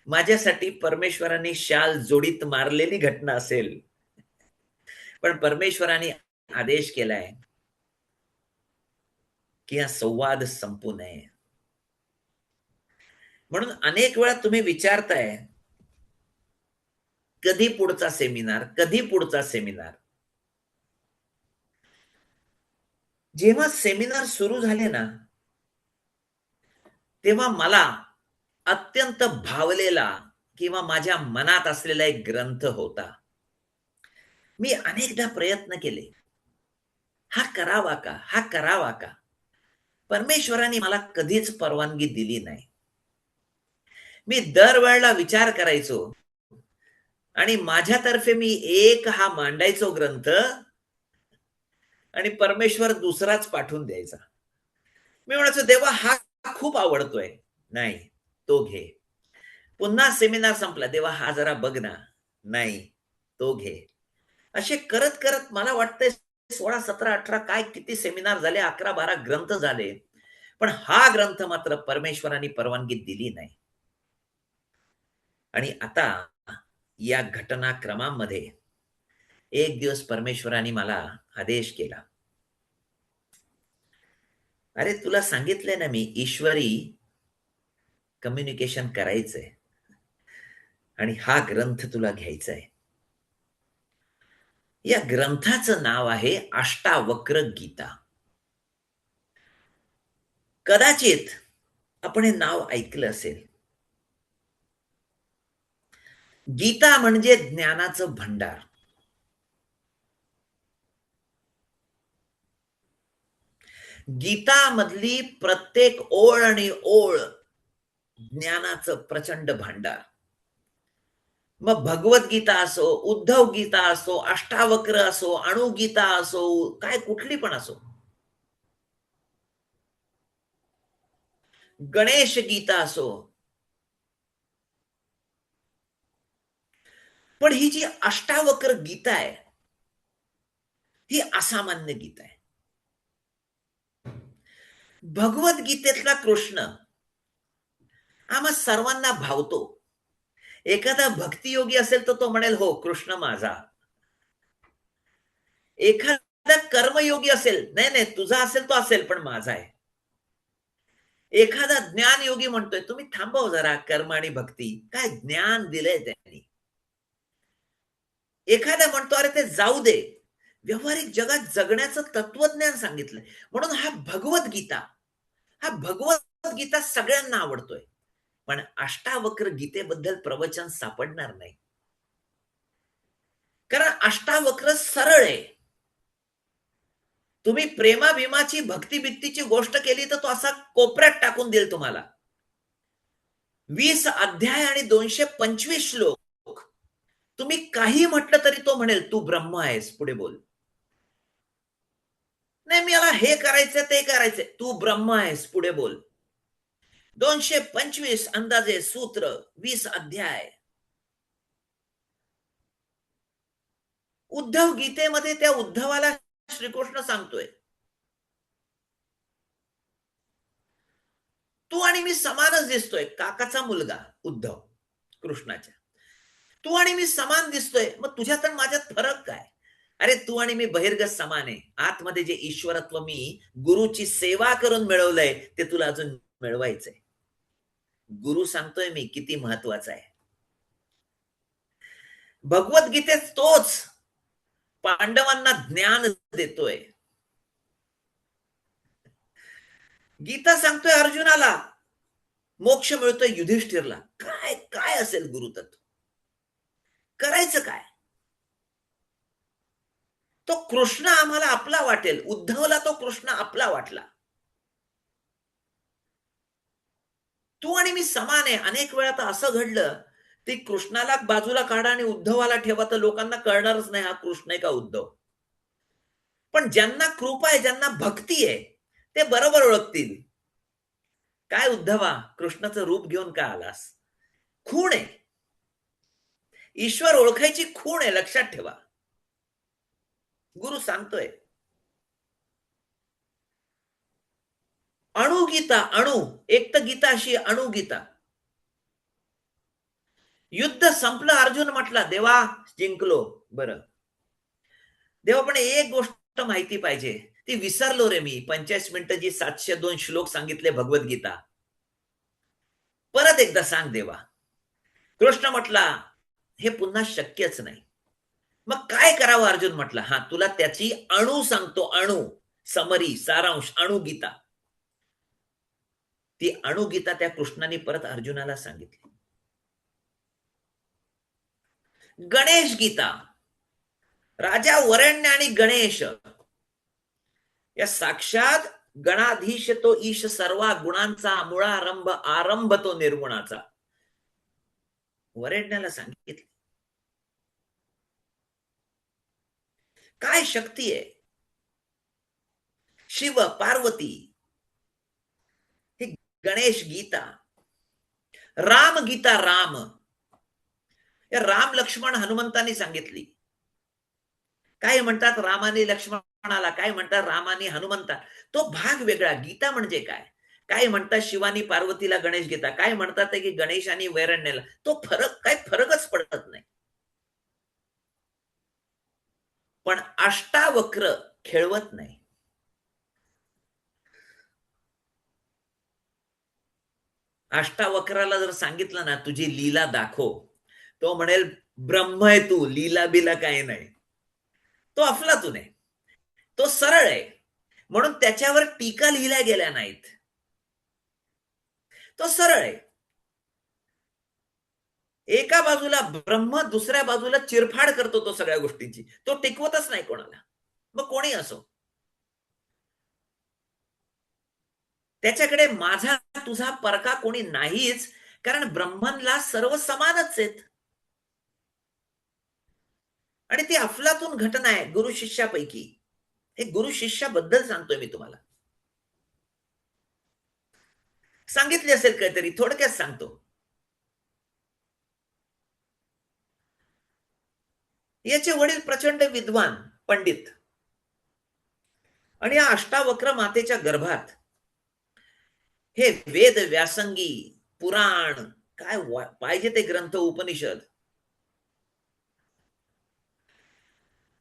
माझ्यासाठी परमेश्वराने शाल जोडीत मारलेली घटना असेल, पण परमेश्वराने आदेश केलाय की हा संवाद संपू नये. म्हणून अनेक वेळा तुम्ही विचारताय, कधी पुढचा सेमिनार, कधी पुढचा सेमिनार. जेव्हा सेमिनार सुरू झाले ना, तेव्हा मला अत्यंत भावलेला किंवा माझ्या मनात असलेला एक ग्रंथ होता. मी अनेकदा प्रयत्न केले, हा करावा का, हा करावा का. परमेश्वराने मला कधीच परवानगी दिली नाही. मी दरवेळेला विचार करायचो आणि माझ्यातर्फे मी एक हा मांडायचो ग्रंथ आणि परमेश्वर दुसराच पाठवून द्यायचा. मी म्हणायचो, देवा हा खूप आवडतोय, नाही तो घे. पुन्हा सेमिनार संपला, देवा हा जरा बघ ना, नाही तो घे. असे करत करत मला वाटतंय 16, 17, 18 काय किती सेमिनार झाले, 11, 12 ग्रंथ झाले, पण हा ग्रंथ मात्र परमेश्वराने परवानगी दिली नाही. आणि आता या घटनाक्रमामध्ये एक दिवस परमेश्वराने मला आदेश केला, अरे तुला सांगितलंय ना मी, ईश्वरी कम्युनिकेशन करायचंय आणि हा ग्रंथ तुला घ्यायचा आहे. या ग्रंथाचं नाव आहे अष्टावक्र गीता. कदाचित आपण हे नाव ऐकलं असेल. गीता म्हणजे ज्ञानाचं भंडार. गीतामधली प्रत्येक ओळ आणि ओळ ज्ञानाचं प्रचंड भांडार. मग भगवद्गीता असो, उद्धव गीता असो, अष्टावक्र असो, अणुगीता असो, काय कुठली पण असो, गणेश गीता असो, पण ही जी अष्टावक्र गीता आहे ही असामान्य गीता आहे. भगवद्गीतेतला कृष्ण आम्हा सर्वांना भावतो. एखादा भक्तियोगी असेल तर तो म्हणेल, हो कृष्ण माझा. एखादा कर्मयोगी असेल, नाही नाही तुझा असेल तो असेल पण माझा आहे. एखादा ज्ञानयोगी म्हणतोय, तुम्ही थांबव जरा कर्म आणि भक्ती, काय ज्ञान दिलंय त्यांनी. एखादा म्हणतो, अरे ते जाऊ दे, व्यावहारिक जगात जगण्याचं तत्वज्ञान सांगितलंय. म्हणून हा भगवद्गीता सगळ्यांना आवडतोय. पण अष्टावक्र गीतेबद्दल प्रवचन सापडणार नाही, कारण अष्टावक्र सरळ आहे. तुम्ही प्रेमाभिमाची भक्ती भिक्तीची गोष्ट केली तर तो असा कोपऱ्यात टाकून देईल तुम्हाला. 20 अध्याय आणि 225 श्लोक, तुम्ही काही म्हटलं तरी तो म्हणेल तू ब्रह्म आहेस, पुढे बोल. नाही मला हे करायचंय ते करायचंय, तू ब्रह्म आहेस, पुढे बोल. 225 अंदाजे सूत्र, 20 अध्याय. उद्धव गीतेमध्ये त्या उद्धवाला श्रीकृष्ण सांगतोय, तू आणि मी समानच दिसतोय. काकाचा मुलगा उद्धव कृष्णाच्या, तू आणि मी समान दिसतोय, मग तुझ्यात आणि माझ्यात फरक काय. अरे तू आणि मी बहिर्गत समान आहे, आतमध्ये जे ईश्वरत्व मी गुरुची सेवा करून मिळवलंय ते तुला अजून मिळवायचंय. गुरु सांगतोय मी किती महत्वाचा आहे. भगवद्गीतेत तोच पांडवांना ज्ञान देतोय. गीता सांगतोय अर्जुनाला, मोक्ष मिळतोय युधिष्ठिरला. काय काय असेल गुरुतत्व, करायचं काय. तो कृष्ण आम्हाला आपला वाटेल, उद्धवला तो कृष्ण आपला वाटला. तू आणि मी समान आहे. अनेक वेळा तर असं घडलं ती कृष्णाला बाजूला काढा आणि उद्धवाला ठेवा तर लोकांना कळणारच नाही हा कृष्ण आहे का उद्धव. पण ज्यांना कृपा आहे, ज्यांना भक्ती आहे, ते बरोबर ओळखतील. काय उद्धवा, कृष्णाचं रूप घेऊन का आलास? खूण आहे. ईश्वर ओळखायची खूण आहे, लक्षात ठेवा. गुरु सांगतोय. अणुगीता, अणु, एक तर गीता अशी अणुगीता. युद्ध संपलं, अर्जुन म्हटला देवा जिंकलो. बरं देवा, पण एक गोष्ट माहिती पाहिजे, ती विसरलो रे मी. 45 मिनिटं जी 702 श्लोक सांगितले भगवद्गीता, परत एकदा सांग देवा. कृष्ण म्हटला हे पुन्हा शक्यच नाही. मग काय करावं अर्जुन म्हटला. हा, तुला त्याची अणू सांगतो, अणू, समरी, सारांश, अणुगीता. ती अणुगीता त्या कृष्णाने परत अर्जुनाला सांगितली. गणेश गीता, राजा वरेण्य आणि गणेश या साक्षात गणाधीश तो ईश, सर्वा गुणांचा मुळारंभ, आरंभ तो निर्गुणाचा. वरेण्याला सांगितले काय शक्ती आहे. शिव पार्वती, हे गणेश गीता. राम गीता, राम, या राम लक्ष्मण हनुमंतांनी सांगितली. काय म्हणतात रामाने लक्ष्मणाला, काय म्हणतात रामाने हनुमंता, तो भाग वेगळा. गीता म्हणजे काय, काय म्हणतात शिवानी पार्वतीला गणेश गीता, काय म्हणतात की गणेशानी वैरण्याला, तो फरक, काय फरकच पडत नाही. पण अष्टावक्र खेळवत नाही. अष्टावक्राला जर सांगितलं ना तुझी लीला दाखव, तो म्हणेल ब्रह्म आहे तू, लीला बिला काही नाही. तो अफलातून आहे, तो सरळ आहे, म्हणून त्याच्यावर टीका लिहिल्या गेल्या नाहीत. तो सरळ आहे. एका बाजूला ब्रह्म, दुसऱ्या बाजूला चिरफाड करतो तो सगळ्या गोष्टींची. तो टिकवतच नाही कोणाला, मग कोणी असो. त्याच्याकडे माझा तुझा परका कोणी नाहीच, कारण ब्रह्मनला सर्व समानच आहेत. आणि ती अफलातून घटना आहे गुरु शिष्यापैकी. हे गुरु शिष्याबद्दल सांगतोय मी तुम्हाला. सांगितले असेल काहीतरी, थोडक्यात सांगतो. याचे वडील प्रचंड विद्वान पंडित, आणि या अष्टावक्र मातेच्या गर्भात हे वेद, व्यासंगी, पुराण, काय पाहिजे ते ग्रंथ, उपनिषद,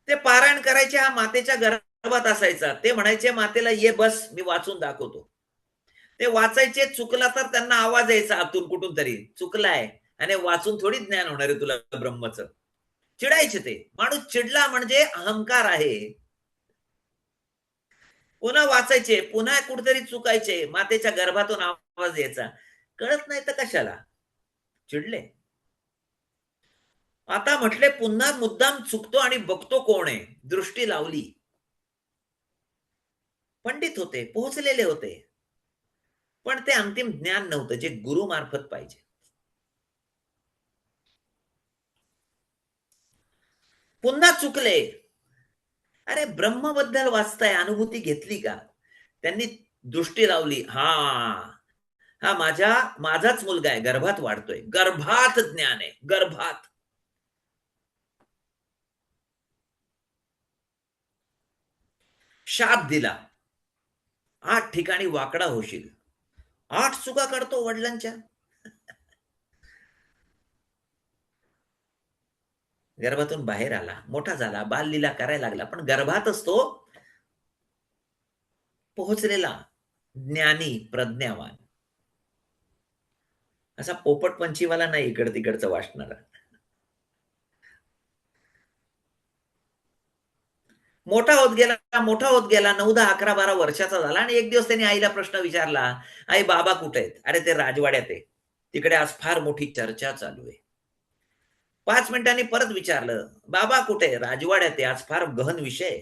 ते पारायण करायचे. हा मातेच्या गर्भात असायचा. ते म्हणायचे मातेला ये बस, मी वाचून दाखवतो. ते वाचायचे, चुकला तर त्यांना आवाज यायचा आतून कुठून तरी, चुकलाय, आणि वाचून थोडी ज्ञान होणार आहे तुला ब्रह्मचं. चिडायचे ते. माणूस चिडला म्हणजे अहंकार आहे. पुन्हा वाचायचे, पुन्हा कुठेतरी चुकायचे, मातेच्या गर्भातून आवाज यायचा. कळत नाही तर कशाला चिडले. आता म्हटले पुन्हा मुद्दाम चुकतो आणि बघतो कोण आहे. दृष्टी लावली. पंडित होते, पोहोचलेले होते, पण ते अंतिम ज्ञान नव्हतं जे गुरु मार्फत पाहिजे. पुन्हा चुकले. अरे ब्रह्मबद्दल वाचताय, अनुभूती घेतली का? त्यांनी दृष्टी लावली. हा हा माझाच मुलगा आहे, गर्भात वाढतोय. गर्भात ज्ञान आहे, गर्भात. शाप दिला, 8 ठिकाणी वाकडा होशील. 8 चुका काढतो वडिलांच्या. गर्भातून बाहेर आला, मोठा झाला, बाललीला करायला लागला, पण गर्भातच तो पोहोचलेला ज्ञानी, प्रज्ञावान. असा पोपट पंछीवाला नाही इकड तिकडचं वाचणारा. मोठा होत गेला, 9, 10, 11, 12 वर्षाचा झाला. आणि एक दिवस त्यांनी आईला प्रश्न विचारला, आई बाबा कुठे आहेत? अरे ते राजवाड्यात आहे, तिकडे आज फार मोठी चर्चा चालू आहे. 5 मिनिटांनी परत विचारलं, बाबा कुठे? राजवाड्यात आहे, आज फार गहन विषय आहे.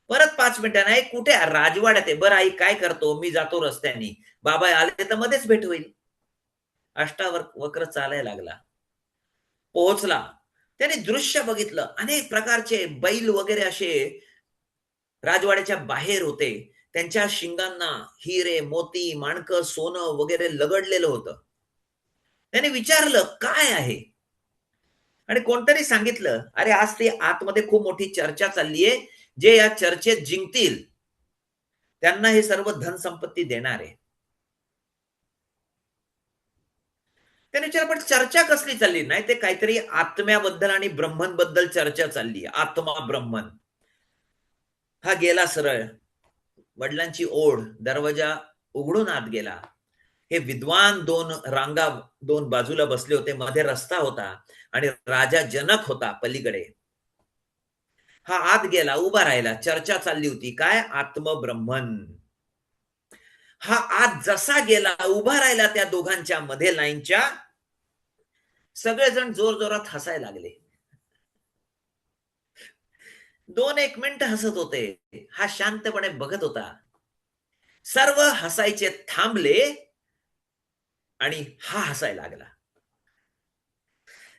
परत 5 मिनिटांनी, आई कुठे? राजवाड्यात आहे. बरं आई काय करतो? मी जातो रस्त्याने, बाबा आले तर मध्येच भेट होईल. अष्टावक्र चालायला लागला. पोहोचला. त्याने दृश्य बघितलं. अनेक प्रकारचे बैल वगैरे असे राजवाड्याच्या बाहेर होते. त्यांच्या शिंगांना हिरे, मोती, माणकं, सोनं वगैरे लगडलेलं होतं. त्याने विचारलं, काय आहे? आणि कोणतरी सांगितलं, अरे आज ते आतमध्ये खूप मोठी चर्चा चालली आहे. जे या चर्चेत जिंकतील त्यांना हे सर्व धनसंपत्ती देणार आहे. त्याने विचारलं, पण चर्चा कसली चालली? नाही, ते काहीतरी आत्म्याबद्दल आणि ब्रह्मनबद्दल चर्चा चालली आहे. आत्मा ब्रह्मन. हा गेला सरळ. वडिलांची ओढ, दरवाजा उघडून आत गेला. हे विद्वान दोन बाजूला बसले होते. मध्ये रस्ता होता आणि राजा जनक होता पलीकडे. हा आत गेला, उभा राहिला. चर्चा चालली होती. काय? आत्मब्रह्मन. हा आत जसा गेला, उभा राहिला त्या दोघांच्या मध्ये लाईनच्या, सगळेजण जोरजोरात हसायला लागले. 2-1 मिनिट हसत होते. हा शांतपणे बघत होता. सर्व हसायचे थांबले आणि हा हसायला लागला.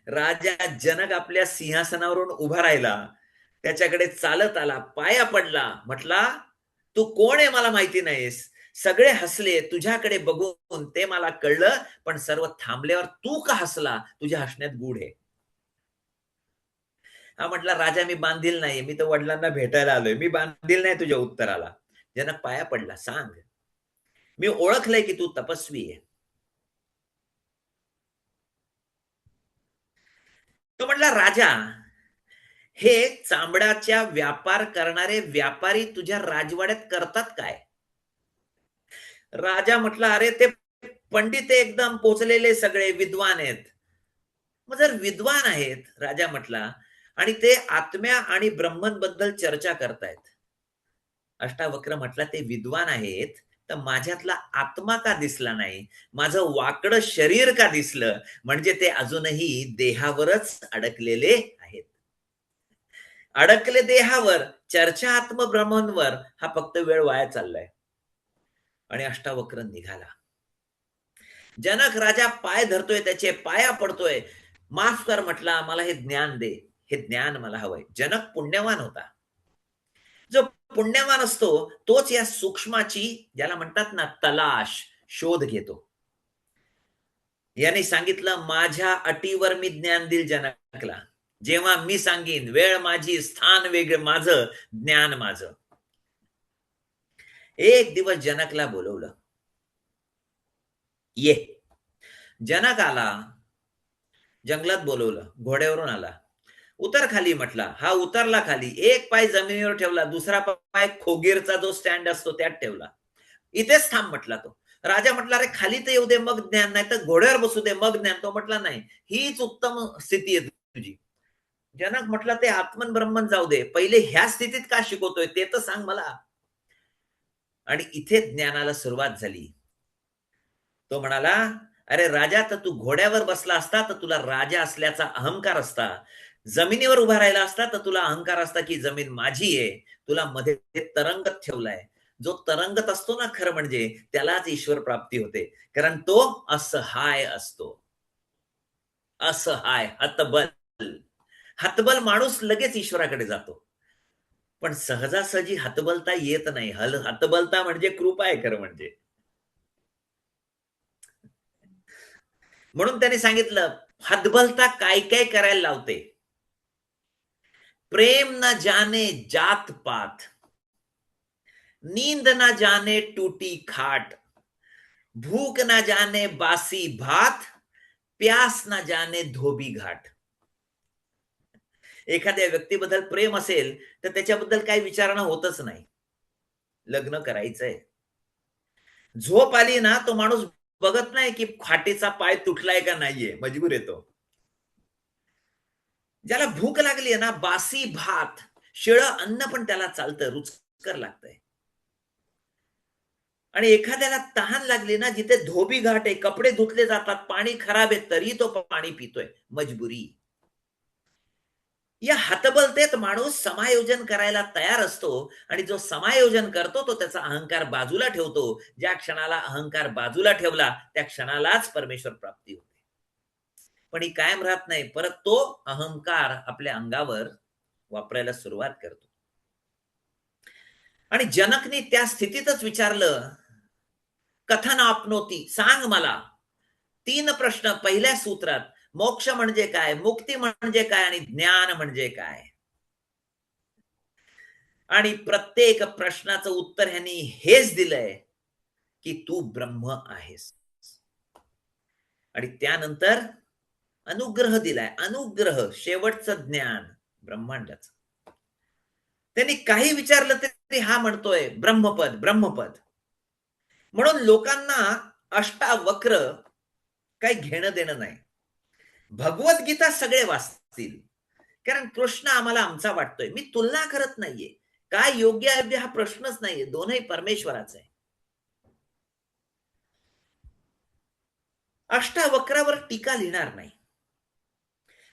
राजा जनक आपल्या सिंहासनावरून उभा राहिला. त्याच्याकडे चालत आला, पाया पडला, म्हटला, तू कोण आहे मला माहिती नाहीस. सगळे हसले तुझ्याकडे बघून, ते मला कळलं, पण सर्व थांबल्यावर तू का हसला? तुझ्या हसण्यात गूढ आहे. हा म्हटला, राजा मी बांधील नाही, मी तर वडिलांना भेटायला आलोय, मी बांधील नाही तुझ्या उत्तराला. जनक पाया पडला, सांग, मी ओळखलंय की तू तपस्वी आहे. तो म्हटला, राजा, हे चांबड्याच्या व्यापार करणारे व्यापारी तुझ्या राजवाड्यात करतात काय? राजा म्हटला, अरे ते पंडित एकदम पोचलेले सगळे विद्वान आहेत. मग जर विद्वान आहेत, राजा म्हटला, आणि ते आत्म्या आणि ब्रह्मन बद्दल चर्चा करतायत, अष्टावक्र म्हटला, ते विद्वान आहेत, तर माझ्यातला आत्मा का दिसला नाही? माझं वाकडं शरीर का दिसलं? म्हणजे ते अजूनही देहावरच अडकलेले आहेत. अडकले देहावर, चर्चा आत्मब्रह्मनवर, हा फक्त वेळ वाया चाललाय. आणि अष्टावक्र निघाला. जनक राजा पाय धरतोय, त्याचे पाया पडतोय. माफ कर म्हटला, मला हे ज्ञान दे, हे ज्ञान मला हवंय. जनक पुण्यवान होता. जो पुण्यवान असतो तोच या सूक्ष्माची, ज्याला म्हणतात ना, तलाश, शोध घेतो. याने सांगितलं, माझ्या अटीवर मी ज्ञान देईल जनकला. जेव्हा मी सांगेन, वेळ माझी, स्थान वेगळं माझं, ज्ञान माझं. एक दिवस जनकला बोलवलं, ये. जनक आला. जंगलात बोलवलं, घोड्यावरून आला. उतर खाली म्हटला. हा उतरला खाली. एक पाय जमिनीवर ठेवला, दुसरा पाय खोगीरचा जो स्टँड असतो त्यात ठेवला. इथेच थांब म्हटला तो. राजा म्हटला, अरे खाली तर येऊ दे मग ज्ञान, नाही तर घोड्यावर बसू दे मग ज्ञान. तो म्हटला, नाही, हीच उत्तम स्थिती आहे तुझी. जनक म्हटला, ते आत्मन ब्रह्मन जाऊ दे, पहिले ह्या स्थितीत का शिकवतोय ते तर सांग मला. आणि इथे ज्ञानाला सुरुवात झाली. तो म्हणाला, अरे राजा, तर तू घोड्यावर बसला असता तर तुला राजा असल्याचा अहंकार असता. जमिनीवर उभा राहिला असता तर तुला अहंकार असता की जमीन माझी आहे. तुला मध्ये तरंगत ठेवलाय. जो तरंगत असतो ना, खरं म्हणजे त्यालाच ईश्वर प्राप्ती होते, कारण तो असहाय असतो. असहाय, हतबल. हतबल माणूस लगेच ईश्वराकडे जातो, पण सहजासहजी हतबलता येत नाही. हतबलता म्हणजे कृपा आहे खरं म्हणजे. म्हणून त्याने सांगितलं, हतबलता काय काय करायला लावते. प्रेम न जाने जात पात, नींद न जाने टूटी खाट, भूख न जाने बासी भात, प्यास न जाने धोबी घाट. एखाद्या व्यक्तीबद्दल प्रेम असेल तर त्याच्याबद्दल काही विचारणं होतच नाही. लग्न करायचंय, झोप आली ना, तो माणूस बघत नाही की खाटीचा पाय तुटलाय का नाहीये, मजबूर येतो. ज्याला भूक लागली आहे ना, बासी भात, शिळं अन्न पण त्याला चालतं, रुचकर लागतंय. आणि एखाद्याला तहान लागली ना, जिथे धोबी घाट आहे, कपडे धुतले जातात, पाणी खराब आहे, तरी तो पाणी पितोय, मजबुरी. या हतबलतेत माणूस समायोजन करायला तयार असतो, आणि जो समायोजन करतो तो त्याचा अहंकार बाजूला ठेवतो. ज्या क्षणाला अहंकार बाजूला ठेवला त्या क्षणालाच परमेश्वर प्राप्ती होते. पण ही कायम राहत नाही. परत तो अहंकार आपल्या अंगावर वापरायला सुरुवात करतो. आणि जनकने त्या स्थितीतच विचारलं, कथन आपनोती, सांग मला 3 प्रश्न पहिल्या सूत्रात. मोक्ष म्हणजे काय, मुक्ती म्हणजे काय आणि ज्ञान म्हणजे काय. आणि प्रत्येक प्रश्नाचं उत्तर ह्यांनी हेच दिलंय की तू ब्रह्म आहेस. आणि त्यानंतर अनुग्रह दिलाय. अनुग्रह, शेवटचं ज्ञान ब्रह्मांडाचं. त्यांनी काही विचारलं तरी हा म्हणतोय ब्रह्मपद ब्रह्मपद. म्हणून लोकांना अष्टावक्र काही घेणं देणं नाही. भगवद्गीता सगळे वाचतील, कारण कृष्ण आम्हाला आमचा वाटतोय. मी तुलना करत नाहीये. काय योग्य अयोग्य हा प्रश्नच नाहीये. दोन्ही परमेश्वराचा आहे. अष्टावक्रावर टीका लिहिणार नाही.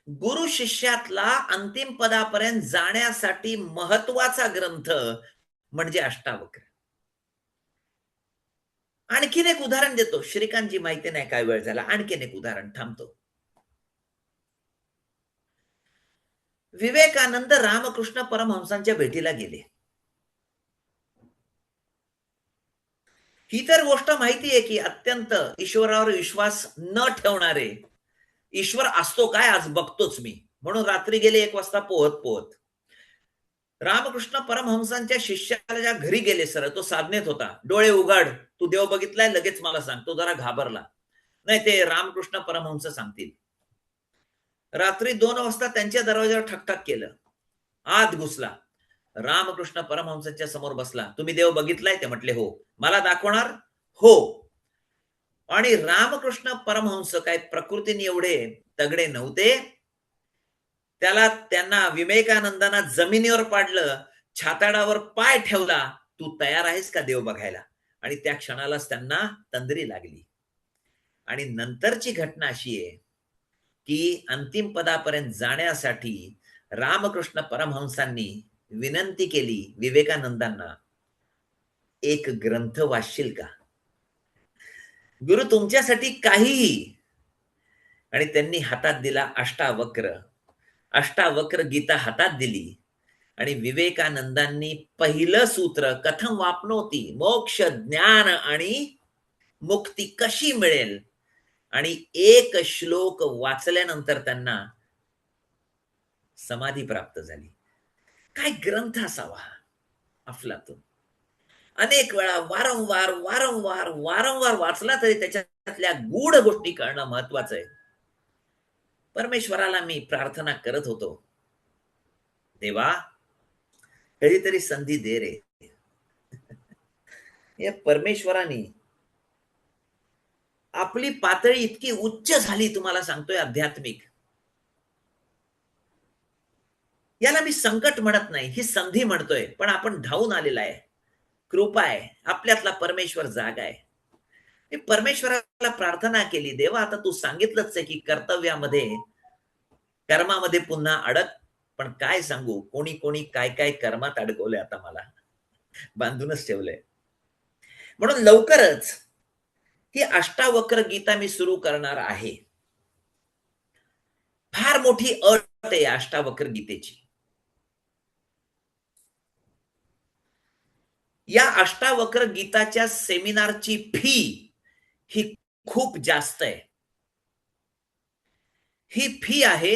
गुरु शिष्यातला अंतिम पदापर्यंत जाण्यासाठी महत्वाचा ग्रंथ म्हणजे अष्टावक्र. आणखीन एक उदाहरण देतो. श्रीकांतजी माहिती नाही काय वेळ झाला. आणखीन एक उदाहरण थांबतो. विवेकानंद रामकृष्ण परमहंसांच्या भेटीला गेले. ही तर गोष्ट माहिती आहे की अत्यंत ईश्वरावर विश्वास न ठेवणारे, ईश्वर असतो काय आज बघतोच मी म्हणून रात्री गेले 1 वाजता पोहत पोहत रामकृष्ण परमहंसांच्या शिष्याला ज्या घरी गेले. सर तो साधनेत होता. डोळे उघड, तू देव बघितलाय लगेच मला सांग. तो जरा घाबरला. नाही ते रामकृष्ण परमहंस सांगतील. रात्री 2 वाजता त्यांच्या दरवाजावर ठकठक केलं. आत घुसला. रामकृष्ण परमहंसांच्या समोर बसला. तुम्ही देव बघितलाय? ते म्हटले हो. मला दाखवणार? हो. आणि रामकृष्ण परमहंस काय प्रकृतीने एवढे तगडे नव्हते. त्यांना विवेकानंदांना जमिनीवर पाडलं, छाताडावर पाय ठेवला. तू तयार आहेस का देव बघायला? आणि त्या क्षणालाच त्यांना तंद्री लागली. आणि नंतरची घटना अशी आहे की अंतिम पदापर्यंत जाण्यासाठी रामकृष्ण परमहंसांनी विनंती केली विवेकानंदांना, एक ग्रंथ वाचशील का? गुरु तुमच्यासाठी काहीही. आणि त्यांनी हातात दिला अष्टावक्र. अष्टावक्र गीता हातात दिली. आणि विवेकानंदांनी पहिलं सूत्र कथम वापनोती, मोक्ष, ज्ञान आणि मुक्ती कशी मिळेल, आणि एक श्लोक वाचल्यानंतर त्यांना समाधी प्राप्त झाली. काय ग्रंथ असावा अफलातून. अनेक वेळा वारंवार वारंवार वारंवार वाचला तरी त्याच्यातल्या गूढ गोष्टी कळणं महत्वाचं आहे. परमेश्वराला मी प्रार्थना करत होतो, देवा कधीतरी संधी दे रे. या परमेश्वराने आपली पातळी इतकी उच्च झाली, तुम्हाला सांगतोय आध्यात्मिक. याला मी संकट म्हणत नाही, ही संधी म्हणतोय. पण आपण धावून आलेला आहे. कृपा आहे. आपल्यातला परमेश्वर जागा आहे. मी परमेश्वराला प्रार्थना केली, देवा आता तू सांगितलंच आहे की कर्तव्यामध्ये कर्मामध्ये पुन्हा अडक. पण काय सांगू, कोणी कोणी काय काय कर्मात अडकवलंय आता मला बांधूनच ठेवलंय. म्हणून लवकरच ही अष्टावक्र गीता मी सुरू करणार आहे. फार मोठी अट आहे अष्टावक्र गीतेची. या अष्टावक्र गीताच्या सेमिनारची फी ही खूप जास्त आहे. ही फी आहे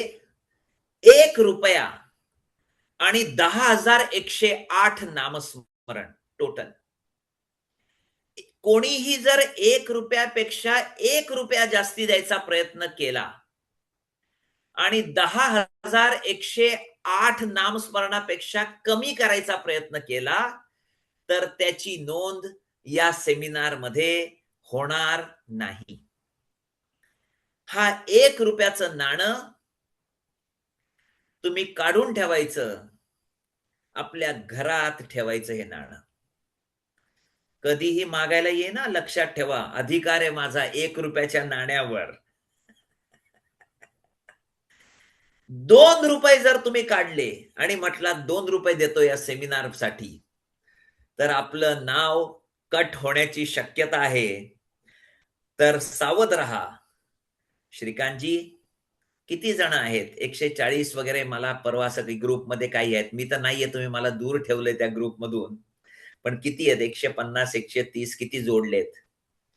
1 रुपया आणि 10,108 नामस्मरण टोटल. कोणीही जर 1 रुपयापेक्षा 1 रुपया जास्ती द्यायचा प्रयत्न केला आणि 10,108 नामस्मरणापेक्षा कमी करायचा प्रयत्न केला तर त्याची नोंद या सेमिनार मध्ये होणार नाही. हा 1 रुपयाचं नाणं तुम्ही काढून ठेवायचं, आपल्या घरात ठेवायचं. हे नाणं कधीही मागायला ये ना, लक्षात ठेवा. अधिकार आहे माझा 1 रुपयाच्या नाण्यावर. 2 रुपये जर तुम्ही काढले आणि म्हटला 2 रुपये देतो या सेमिनार साठी, तर आपलं नाव कट होण्याची शक्यता आहे. तर सावध रहा. श्रीकांतजी किती जण आहेत? 140 वगैरे मला परवा सगळी ग्रुपमध्ये काही आहेत. मी तर नाहीये, तुम्ही मला दूर ठेवलंय त्या ग्रुपमधून. पण किती आहेत? 150, 130 किती जोडलेत?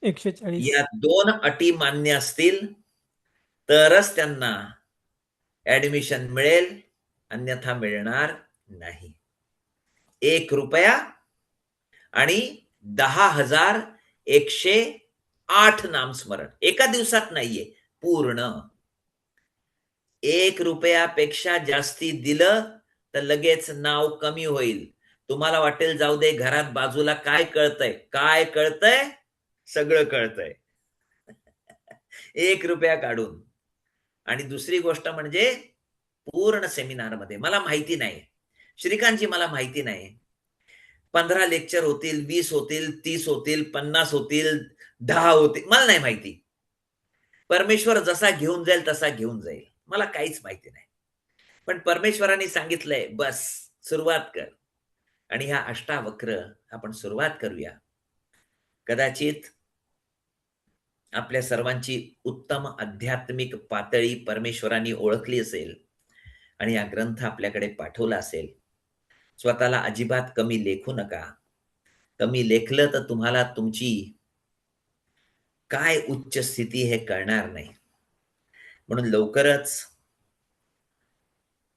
140. या 2 अटी मान्य असतील तरच त्यांना ऍडमिशन मिळेल, अन्यथा मिळणार नाही. ₹1 आणि 10,108 नामस्मरण एका दिवसात नाहीये, पूर्ण. ₹1 जास्ती दिलं तर लगेच नाव कमी होईल. तुम्हाला वाटेल जाऊ दे घरात बाजूला काय कळतंय? काय कळतंय? सगळं कळतंय. ₹1 काढून. आणि दुसरी गोष्ट म्हणजे पूर्ण सेमिनारमध्ये मला माहिती नाही. श्रीकांतजी मला माहिती नाही. 15 लेक्चर होतील, 20 होतील, 30 होतील, 50 होतील, 10 होतील, मला नाही माहिती. परमेश्वर जसा घेऊन जाईल तसा घेऊन जाईल. मला काहीच माहिती नाही. पण परमेश्वरांनी सांगितलंय, बस सुरुवात कर. आणि ह्या अष्टावक्र आपण सुरुवात करूया. कदाचित आपल्या सर्वांची उत्तम आध्यात्मिक पातळी परमेश्वरांनी ओळखली असेल आणि हा ग्रंथ आपल्याकडे पाठवला असेल. स्वतःला अजिबात कमी लेखू नका. कमी लेखलं तर तुम्हाला तुमची काय उच्च स्थिती हे कळणार नाही. म्हणून लवकरच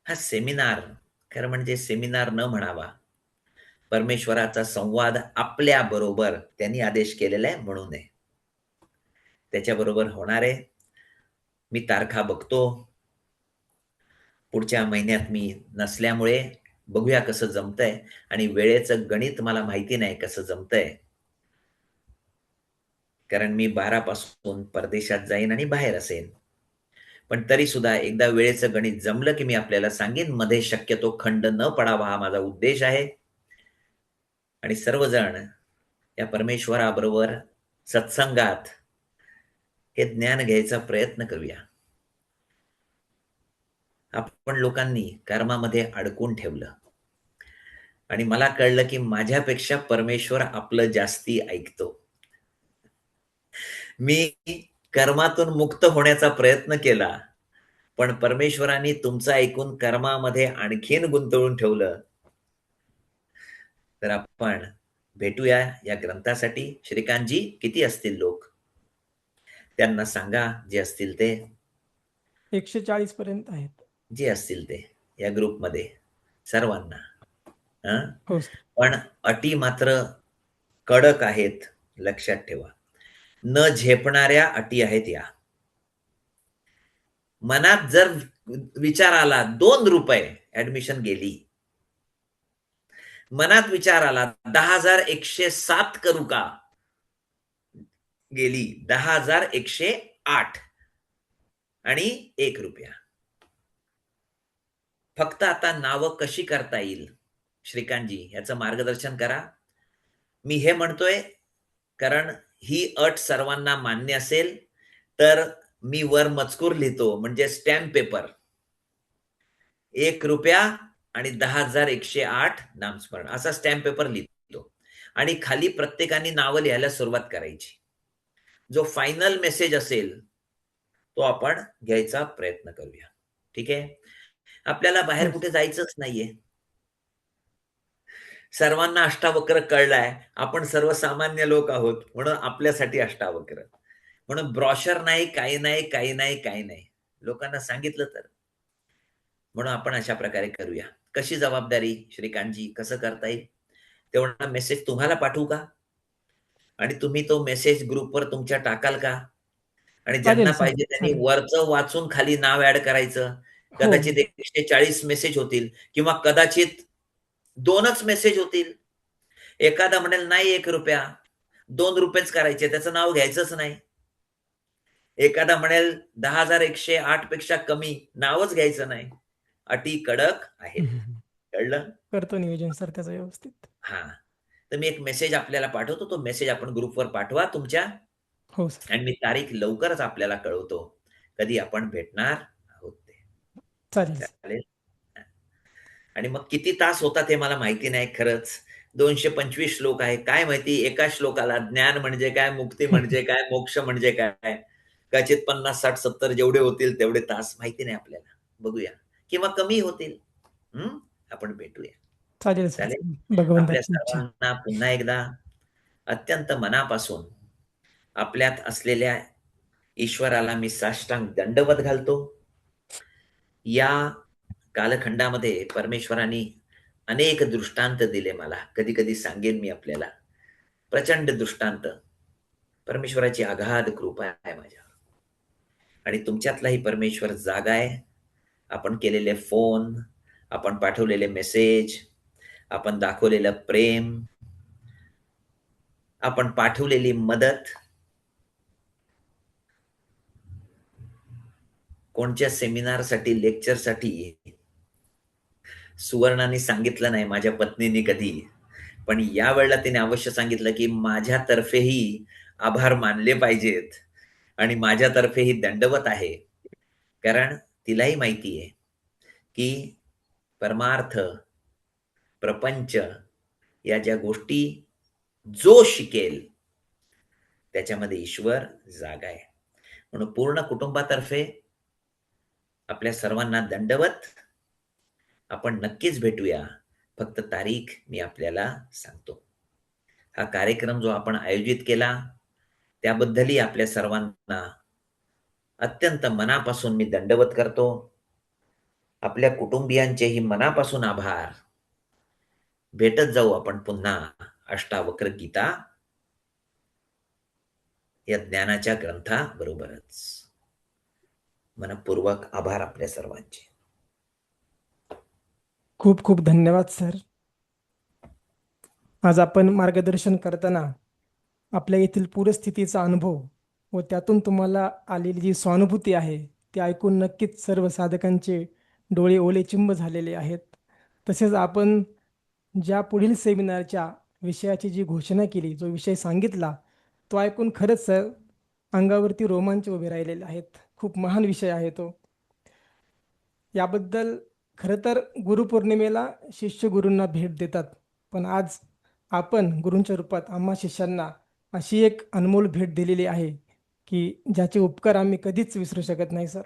हा सेमिनार, खरं म्हणजे सेमिनार न म्हणावा, परमेश्वराचा संवाद आपल्या बरोबर त्यांनी आदेश केलेला आहे म्हणून आहे. त्याच्याबरोबर होणार आहे. मी तारखा बघतो. पुढच्या महिन्यात मी नसल्यामुळे बघूया कसं जमतंय. आणि वेळेचं गणित मला माहिती नाही कसं जमतंय. कारण मी 12 पासून परदेशात जाईन आणि बाहेर असेन. पण तरी सुद्धा एकदा वेळेचं गणित जमलं की मी आपल्याला सांगेन. मध्ये शक्यतो खंड न पडावा हा माझा उद्देश आहे. आणि सर्वजण या परमेश्वराबरोबर सत्संगात हे ज्ञान घ्यायचा प्रयत्न करूया. आपण लोकांनी कर्मामध्ये अडकून ठेवलं आणि मला कळलं की माझ्यापेक्षा परमेश्वर आपलं जास्ती ऐकतो. मी कर्मातून मुक्त होण्याचा प्रयत्न केला, पण परमेश्वरांनी तुमचं ऐकून कर्मामध्ये आणखीन गुंतवून ठेवलं. तर आपण भेटूया या ग्रंथासाठी. श्रीकांतजी, किती असतील लोक? त्यांना सांगा, जे असतील ते, 140 पर्यंत आहेत. जे असतील ते या ग्रुपमध्ये सर्वांना. हं? हो सर. पण अटी मात्र कडक आहेत, लक्षात ठेवा. न झेपणाऱ्या अटी आहेत या. मनात जर विचार आला ₹2 ऍडमिशन गेली. मनात विचार आला 10,107 करू का? गेली 10,108 आणि ₹1. फक्त आता नावं कशी करता येईल? श्रीकांतजी याचं मार्गदर्शन करा. मी हे म्हणतोय कारण ही अट सर्वांना मान्य असेल तर मी वर मजकूर लिहितो, म्हणजे स्टॅम्प पेपर. ₹1 आणि 10,108 नामस्मरण असा स्टॅम्प पेपर लिहितो. आणि खाली प्रत्येकाने नावं लिहायला सुरुवात करायची. जो फायनल मेसेज असेल तो आपण घ्यायचा प्रयत्न करूया. ठीक आहे? आपल्याला बाहेर हो कुठे सर. जायचंच नाहीये. सर्वांना अष्टावक्र कळलाय. आपण सर्वसामान्य लोक आहोत म्हणून आपल्यासाठी अष्टावक्र. म्हणून ब्रॉशर नाही, काही नाही, काही नाही, काही नाही. लोकांना सांगितलं तर. म्हणून आपण अशा प्रकारे करूया. कशी जबाबदारी श्रीकांतजी, कसं करता येईल? तेवढा मेसेज तुम्हाला पाठवू का? आणि तुम्ही तो मेसेज ग्रुपवर तुमच्या टाकाल का? आणि ज्यांना चालेल सर, पाहिजे त्यांनी चालेल. वरचं वाचून खाली नाव ऍड करायचं. हो, कदाचित 140 मेसेज होतील किंवा कदाचित 2च मेसेज होतील. एखादा म्हणेल नाही ₹1, ₹2च करायचे, त्याचं नाव घ्यायचंच नाही. एखादा म्हणेल 10,108 पेक्षा कमी, नावच घ्यायचं नाही. अटी कडक आहेत. कळलं? करतो नियोजन सर त्याचं व्यवस्थित. हा. तर मी एक मेसेज आपल्याला पाठवतो. तो मेसेज आपण ग्रुपवर पाठवा तुमच्या. हो सर. आणि मी तारीख लवकरच आपल्याला कळवतो. कधी आपण भेटणार आहोत ते. चालेल सर. चालेल? आणि मग किती तास होतात हे मला माहिती नाही खरंच. 225 श्लोक आहे. काय माहिती एका श्लोकाला ज्ञान म्हणजे काय, मुक्ती म्हणजे काय, मोक्ष म्हणजे काय. कदाचित 50, 60, 70 जेवढे होतील तेवढे तास माहिती नाही आपल्याला. बघूया. किंवा कमी होतील. आपण भेटूया. चालेल सर, चालेल? आपल्या भगवंताची इच्छा. सर्वांना पुन्हा एकदा अत्यंत मनापासून आपल्यात असलेल्या ईश्वराला मी साष्टांग दंडवत घालतो. या कालखंडामध्ये परमेश्वराने अनेक दृष्टांत दिले मला. कधी कधी सांगेन मी आपल्याला. प्रचंड दृष्टांत. परमेश्वराची अगाध कृपा आहे माझ्यावर. आणि तुमच्यातलाही परमेश्वर जागा आहे. आपण केलेले फोन, आपण पाठवलेले मेसेज, आपण दाखवलेलं प्रेम, आपण पाठवलेली मदत, कोणत्या सेमिनारसाठी, लेक्चरसाठी सुवर्णाने सांगितलं नाही, माझ्या पत्नीने कधी, पण या वेळेला तिने अवश्य सांगितलं की माझ्यातर्फेही आभार मानले पाहिजेत आणि माझ्यातर्फेही दंडवत आहे. कारण तिलाही माहिती आहे की परमार्थ, प्रपंच या ज्या गोष्टी जो शिकेल त्याच्यामध्ये ईश्वर जागा आहे. म्हणून पूर्ण कुटुंबातर्फे आपल्या सर्वांना दंडवत. आपण नक्कीच भेटूया. फक्त तारीख मी आपल्याला सांगतो. हा कार्यक्रम जो आपण आयोजित केला त्याबद्दलही आपल्या सर्वांना अत्यंत मनापासून मी दंडवत करतो. आपल्या कुटुंबियांचेही मनापासून आभार. भेटत जाऊ आपण पुन्हा अष्टावक्र गीता या ज्ञानाच्या ग्रंथाबरोबरच. मनपूर्वक आभार आपल्या सर्वांचे. खूप खूप धन्यवाद सर. आज आपण मार्गदर्शन करताना आपल्या येथील पूरस्थितीचा अनुभव व त्यातून तुम्हाला आलेली जी सहानुभूती आहे ती ऐकून नक्कीच सर्व साधकांचे डोळे ओलेचिंब झालेले आहेत. तसेच आपण ज्या पुढील सेमिनारच्या विषयाची जी घोषणा केली, जो विषय सांगितला, तो ऐकून खरंच सर अंगावरती रोमांच उभे राहिलेले आहेत. खूप महान विषय आहे तो. याबद्दल खरं तर गुरुपौर्णिमेला शिष्य गुरूंना भेट देतात, पण आज आपण गुरूंच्या रूपात आम्हा शिष्यांना अशी एक अनमोल भेट दिलेली आहे की ज्याचे उपकार आम्ही कधीच विसरू शकत नाही सर.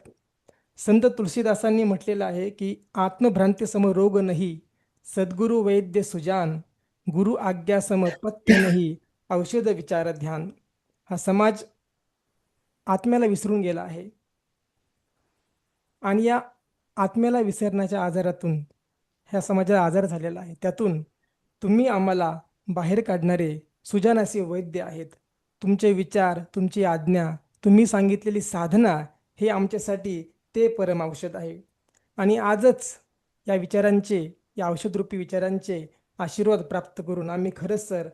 संत तुलसीदासांनी म्हटलेलं आहे की आत्मभ्रांती सम रोग नाही, सद्गुरु वैद्य सुजान, गुरु आज्ञा सम पथ्य नाही, औषध विचार ध्यान. हा समाज आत्म्याला विसरून गेला आहे आणि या आत्म्याला विसरण्याच्या आजारातून ह्या समाजाला आजार झालेला आहे. त्यातून तुम्ही आम्हाला बाहेर काढणारे सुजानासी वैद्य आहेत. तुमचे विचार, तुमची आज्ञा, तुम्ही सांगितलेली साधना हे आमच्यासाठी ते परम औषध आहे. आणि आजच या विचारांचे, या औषधरूपी विचारांचे आशीर्वाद प्राप्त करून आम्ही खरंच सर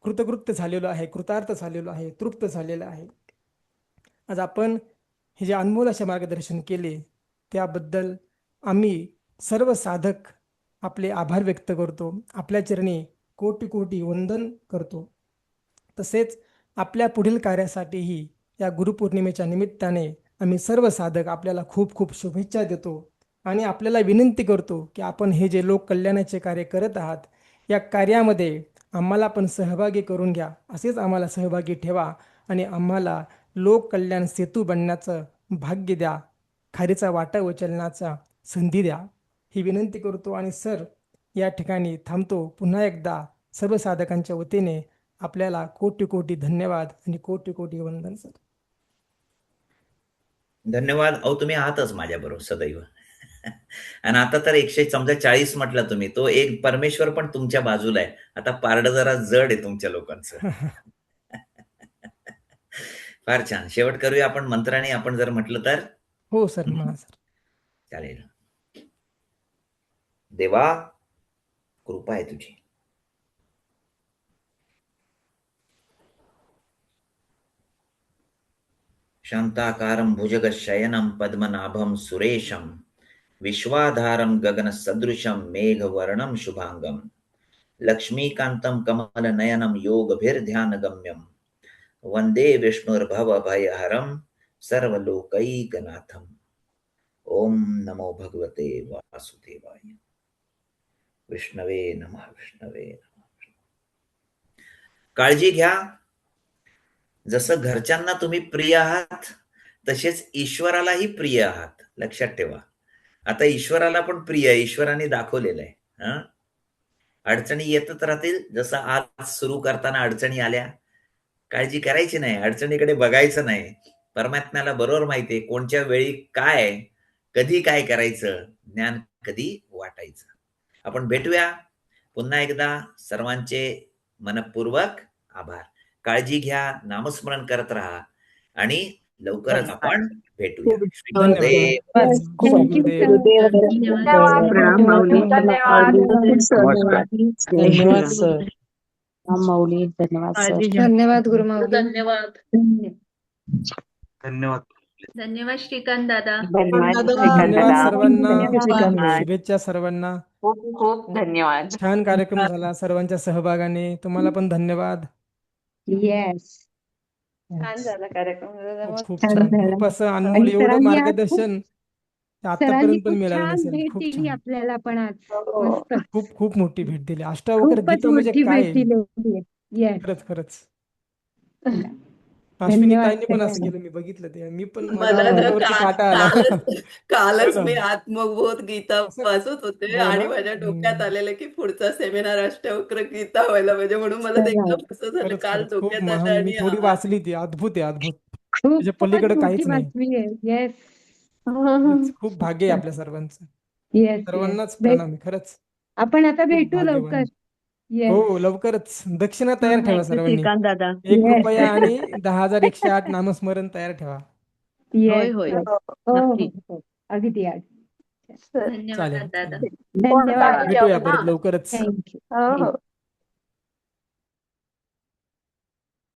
कृतकृत्य झालेलो आहे, कृतार्थ झालेलो आहे, तृप्त झालेलो आहे. आज आपण हे जे अनमोल असे मार्गदर्शन केले त्याबद्दल आम्ही सर्व साधक आपले आभार व्यक्त करतो. आपल्या चरणी कोटी कोटी वंदन करतो. तसेच आपल्या पुढील कार्यासाठीही या गुरुपौर्णिमेच्या निमित्ताने आम्ही सर्व साधक आपल्याला खूप खूप शुभेच्छा देतो आणि आपल्याला विनंती करतो की आपण हे जे लोक कल्याणाचे कार्य करत आहात या कार्यामध्ये आम्हाला पण सहभागी करून घ्या. असेच आम्हाला सहभागी ठेवा आणि आम्हाला लोक कल्याण सेतू बनण्याचं भाग्य द्या, खारीचा वाटा उचलण्याचा संधी द्या, ही विनंती करतो. आणि सर या ठिकाणी थांबतो. पुन्हा एकदा सर्व साधकांच्या वतीने आपल्याला कोटी कोटी धन्यवाद आणि कोटी कोटी वंदन सर. धन्यवाद. अहो तुम्ही आहातच माझ्याबरोबर सदैव. आणि आता तर 140 म्हटलं तुम्ही. तो एक परमेश्वर पण तुमच्या बाजूला आहे. आता पारडं जरा जड आहे तुमच्या लोकांचं. फार छान. शेवट करूया आपण मंत्राने, आपण जर म्हटलं तर. हो सर, म्हणा सर. चालेल. देवा कृपा आहे तुझी. शांताकारं भुजगशयनं पद्मनाभं सुरेशं विश्वाधारं गगनसदृशं मेघवर्णं शुभांगं लक्ष्मीकान्तं कमलनयनं योगभिर्ध्यानगम्यं वन्दे विष्णुर्भवभयहरं सर्वलोकैकनाथम्. ओम नमो भगवते वासुदेवाय. विष्णवे नमः. विष्णवे नमः. काळजी घ्या. जसं घरच्यांना तुम्ही प्रिय आहात तसेच ईश्वरालाही प्रिय आहात, लक्षात ठेवा. आता ईश्वराला पण प्रिय आहे, ईश्वराने दाखवलेलं आहे. हा, अडचणी येतच राहतील. जसं आज सुरू करताना अडचणी आल्या, काळजी करायची नाही, अडचणीकडे बघायचं नाही. परमात्म्याला बरोबर माहितीये कोणत्या वेळी काय, कधी काय करायचं, ज्ञान कधी वाटायचं. आपण भेटूया पुन्हा एकदा. सर्वांचे मनपूर्वक आभार. काळजी घ्या, नामस्मरण करत राहा आणि लवकरच आपण भेटूया. श्री धन्यवाद. गुरुदेव. श्री गुरुदेव. धन्यवाद प्रणाम माऊली. धन्यवाद नमस्कार. धन्यवाद सर. राम माऊली. धन्यवाद सर. धन्यवाद गुरुमाऊली. धन्यवाद. धन्यवाद. धन्यवाद श्रीकांत दादा. धन्यवाद धन्यवाद. श्रीकांत धन्यवाद दादा. सर्वांना. धन्यवाद. शुभेच्छा सर्वांना. खूप खूप धन्यवाद. छान कार्यक्रम झाला सर्वांच्या सहभागाने. तुम्हाला पण धन्यवाद. येस. छान झाला कार्यक्रम. खूप खूप छान छान. झाला. खूप असं अनमोल आणि एवढं सरांनी आज मार्गदर्शन सरांनी आतापर्यंत पण खूप मिळालं छान नसेल. भेट खूप दिली छान. आपल्याला पण आज. हो. मस्त. खूप खूप मोठी भेट दिली. अष्टावक्र खूपच गीता म्हणजे मोठी काय भेट दिली. येस. खरंच खरंच. अश्विनी धन्यवाद ताईंनी पण असं सरांना. केलं. मी बघितलं ते. मी पण मला माझ्या ना डोक्यावरती काटा आला. कालच हो मी ना. आत्मबोध गीता असं- वाचत होते हो आणि ना. माझ्या डोक्यात हम्म. आलेलं की पुढचा सेमिनार अष्टवक्र गीता व्हायला पाहिजे, म्हणून मला ते एकदम असं झालं, खरंच काल खरंच खूप डोक्यात महान. आलं मी आणि थोडी वाचली ती. अद्भुत आहे, अद्भुत. त्याच्या खूपच पलीकडे मोठी काहीच नाही. बातमी आहे. येस. खरंच खूप भाग्य आहे आपल्या सर्वांचं. Yes yes. सर्वांनाच प्रणाम आहे खरंच. आपण आता खूप भेटू भाग्यवान. लवकर. येस. हो लवकरच. दक्षिणा तयार ठेवा सर्वांनी. श्रीकांत दादा. 1 Yes. रुपया आणि 10,108 नामस्मरण तयार ठेवा. येस होय. येस. हो नक्की. हो. अगदी अगदी. धन्यवाद चालेल दादा. चालेल. धन्यवाद. भेटूया परत लवकरच. थँक्यू. हो हो.